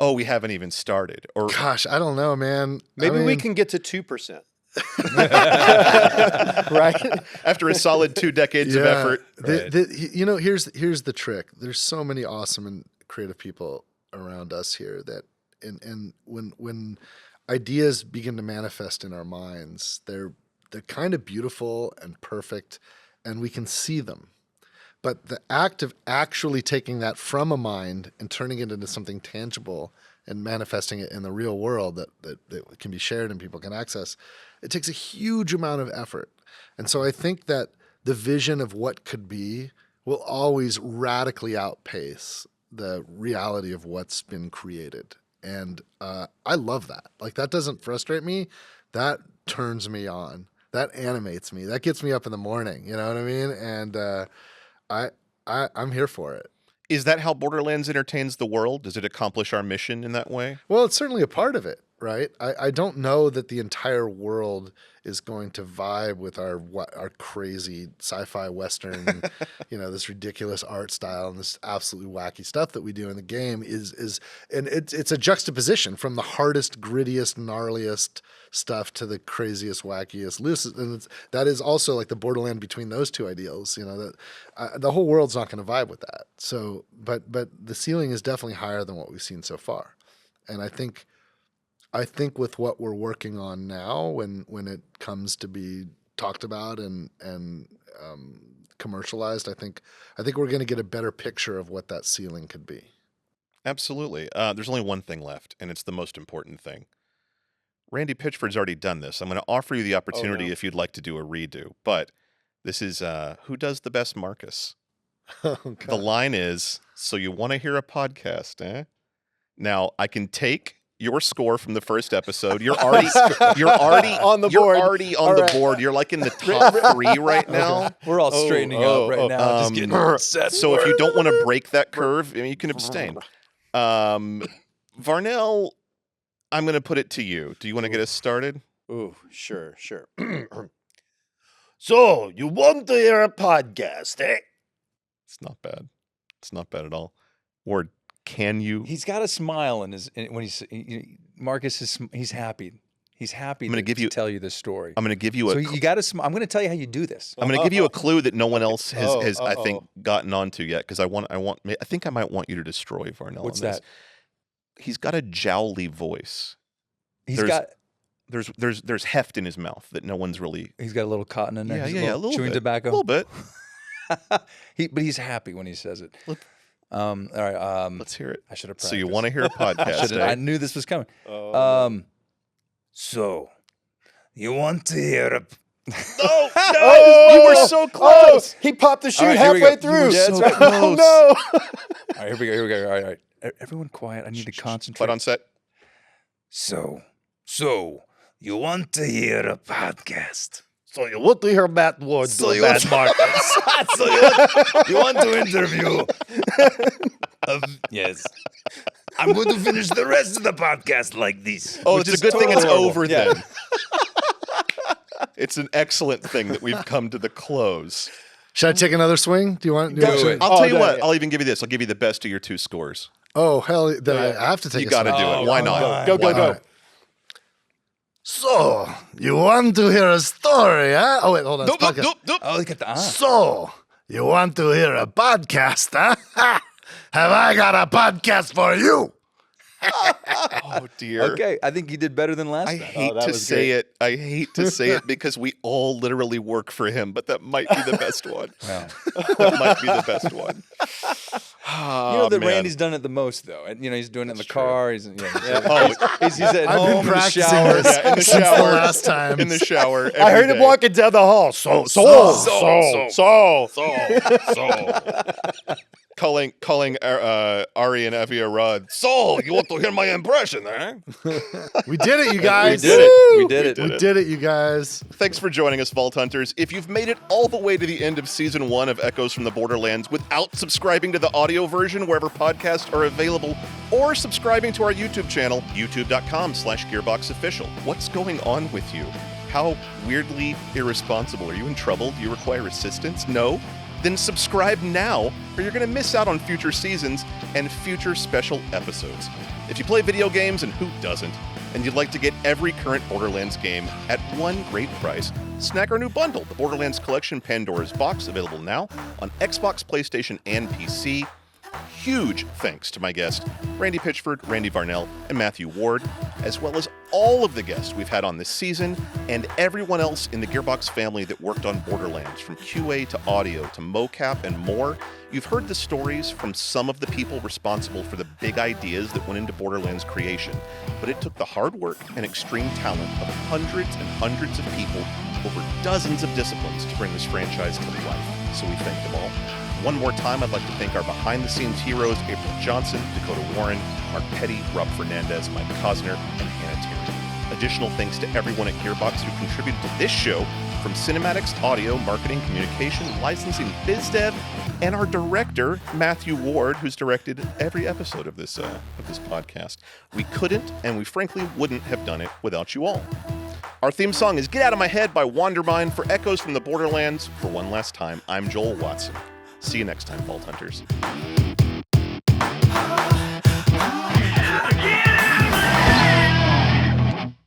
[SPEAKER 1] Oh, we haven't even started. Or
[SPEAKER 2] Gosh, I don't know, man.
[SPEAKER 3] Maybe
[SPEAKER 2] I
[SPEAKER 3] we
[SPEAKER 2] mean,
[SPEAKER 3] can get to 2%. Right?
[SPEAKER 1] after a solid 2 decades of effort.
[SPEAKER 2] Here's the trick. There's so many awesome and creative people around us here that, and when ideas begin to manifest in our minds, they're kind of beautiful and perfect, and we can see them. But the act of actually taking that from a mind and turning it into something tangible and manifesting it in the real world that can be shared and people can access, it takes a huge amount of effort. And so I think that the vision of what could be will always radically outpace the reality of what's been created. And I love that. Like, that doesn't frustrate me. That turns me on. That animates me. That gets me up in the morning. You know what I mean? And I'm here for it.
[SPEAKER 1] Is that how Borderlands entertains the world? Does it accomplish our mission in that way?
[SPEAKER 2] Well, it's certainly a part of it, right? I don't know that the entire world is going to vibe with our crazy sci-fi Western, this ridiculous art style and this absolutely wacky stuff that we do in the game and it's a juxtaposition from the hardest, grittiest, gnarliest stuff to the craziest, wackiest, loosest, and that is also like the borderland between those two ideals. That the whole world's not going to vibe with that. So, but the ceiling is definitely higher than what we've seen so far, and I think with what we're working on now, when it comes to be talked about and commercialized, I think we're going to get a better picture of what that ceiling could be.
[SPEAKER 1] Absolutely. There's only one thing left, and it's the most important thing. Randy Pitchford's already done this. I'm going to offer you the opportunity if you'd like to do a redo, but this is who does the best Marcus? The line is, so you want to hear a podcast, eh? Now, I can take your score from the first episode. You're already
[SPEAKER 3] on the board.
[SPEAKER 1] You're already on the board. You're like in the top 3 right now.
[SPEAKER 4] We're all straightening up right now. Just getting set.
[SPEAKER 1] So if you don't want to break that curve, you can abstain. Varnell, I'm going to put it to you. Do you want to get us started?
[SPEAKER 3] Ooh, sure. So, you want to hear a podcast, eh?
[SPEAKER 1] It's not bad. It's not bad at all. Or can you?
[SPEAKER 4] He's got a smile when Marcus is he's happy. He's happy to tell you this story.
[SPEAKER 1] I'm going to give you
[SPEAKER 4] So you got to. I'm going to tell you how you do this.
[SPEAKER 1] I'm going to give you a clue that no one else has I think, gotten onto yet, because I think I might want you to destroy Varnell.
[SPEAKER 4] What's
[SPEAKER 1] on this.
[SPEAKER 4] that?
[SPEAKER 1] He's got a jowly voice. There's heft in his mouth that no one's really.
[SPEAKER 4] He's got a little cotton in there.
[SPEAKER 1] Yeah, a little
[SPEAKER 4] chewing
[SPEAKER 1] bit.
[SPEAKER 4] tobacco.
[SPEAKER 1] A little bit.
[SPEAKER 4] But he's happy when he says it. All right.
[SPEAKER 1] Let's hear it.
[SPEAKER 4] I should have practiced.
[SPEAKER 1] So you want to hear a podcast?
[SPEAKER 4] I knew this was coming. So you want to hear a?
[SPEAKER 1] No! You were so close.
[SPEAKER 3] He popped the chute
[SPEAKER 4] All right, here we
[SPEAKER 3] halfway
[SPEAKER 4] go.
[SPEAKER 3] through.
[SPEAKER 4] You were so
[SPEAKER 3] That's right.
[SPEAKER 4] close.
[SPEAKER 3] Oh no!
[SPEAKER 4] All right, here we go. All right. Everyone quiet. I need to concentrate.
[SPEAKER 1] Quiet on set.
[SPEAKER 4] So you want to hear a podcast?
[SPEAKER 3] So you want to hear Matt Ward
[SPEAKER 4] So
[SPEAKER 3] do
[SPEAKER 4] you
[SPEAKER 3] Matt Marcus?
[SPEAKER 4] So you want to interview? Yes. I'm going to finish the rest of the podcast like this.
[SPEAKER 1] Oh, it's a good thing it's over
[SPEAKER 4] Yeah.
[SPEAKER 1] then. It's an excellent thing that we've come to the close.
[SPEAKER 2] Should I take another swing? Do you want?
[SPEAKER 4] Do it.
[SPEAKER 1] I'll tell you
[SPEAKER 3] no,
[SPEAKER 1] what.
[SPEAKER 3] yeah.
[SPEAKER 1] I'll even give you this. I'll give you the best of your 2 scores.
[SPEAKER 2] Oh hell! Then I have to take.
[SPEAKER 1] You
[SPEAKER 2] a
[SPEAKER 1] got to
[SPEAKER 2] swing.
[SPEAKER 1] do it. Why not?
[SPEAKER 3] Go.
[SPEAKER 2] All right. So you want to hear a story, huh? Oh wait, hold on. It's podcast.
[SPEAKER 4] Oh, look at the
[SPEAKER 2] So you want to hear a podcast, huh? Have I got a podcast for you?
[SPEAKER 1] Oh dear.
[SPEAKER 4] Okay, I think you did better than last
[SPEAKER 1] I
[SPEAKER 4] time.
[SPEAKER 1] hate
[SPEAKER 3] that
[SPEAKER 1] to
[SPEAKER 3] was
[SPEAKER 1] say it. I hate to say it because we all literally work for him, but that might be the best one.
[SPEAKER 4] Yeah.
[SPEAKER 1] That might be the best one.
[SPEAKER 4] You know that Randy's done it the most, though. And, he's doing it in the car. He's at
[SPEAKER 2] I've
[SPEAKER 4] home
[SPEAKER 2] been
[SPEAKER 4] in the
[SPEAKER 2] practicing
[SPEAKER 4] shower.
[SPEAKER 2] this
[SPEAKER 1] in the
[SPEAKER 2] since
[SPEAKER 1] shower.
[SPEAKER 2] the last time.
[SPEAKER 1] In the shower.
[SPEAKER 3] I heard
[SPEAKER 1] every
[SPEAKER 3] him
[SPEAKER 1] day.
[SPEAKER 3] walking down the hall. So.
[SPEAKER 1] calling Ari and Evia Rudd. So, you want to hear my impression, eh?
[SPEAKER 2] We did it, you guys.
[SPEAKER 4] We did it. We did it.
[SPEAKER 2] We did it, you guys.
[SPEAKER 1] Thanks for joining us, Vault Hunters. If you've made it all the way to the end of Season 1 of Echoes from the Borderlands without subscribing to the audio version wherever podcasts are available, or subscribing to our YouTube channel, youtube.com/GearboxOfficial, what's going on with you? How weirdly irresponsible. Are you in trouble? Do you require assistance? No? Then subscribe now, or you're going to miss out on future seasons and future special episodes. If you play video games, and who doesn't, and you'd like to get every current Borderlands game at one great price, snag our new bundle, the Borderlands Collection Pandora's Box, available now on Xbox, PlayStation, and PC. Huge thanks to my guests, Randy Pitchford, Randy Varnell, and Matthew Ward, as well as all of the guests we've had on this season, and everyone else in the Gearbox family that worked on Borderlands, from QA to audio to mocap and more. You've heard the stories from some of the people responsible for the big ideas that went into Borderlands creation, but it took the hard work and extreme talent of hundreds and hundreds of people over dozens of disciplines to bring this franchise to life, so we thank them all. One more time, I'd like to thank our behind-the-scenes heroes, April Johnson, Dakota Warren, Mark Petty, Rob Fernandez, Mike Cosner, and Hannah Terry. Additional thanks to everyone at Gearbox who contributed to this show, from cinematics, audio, marketing, communication, licensing, biz dev, and our director, Matthew Ward, who's directed every episode of this podcast. We couldn't, and we frankly wouldn't have done it without you all. Our theme song is Get Out of My Head by Wandermind. For Echoes from the Borderlands, for one last time, I'm Joel Watson. See you next time, Vault Hunters.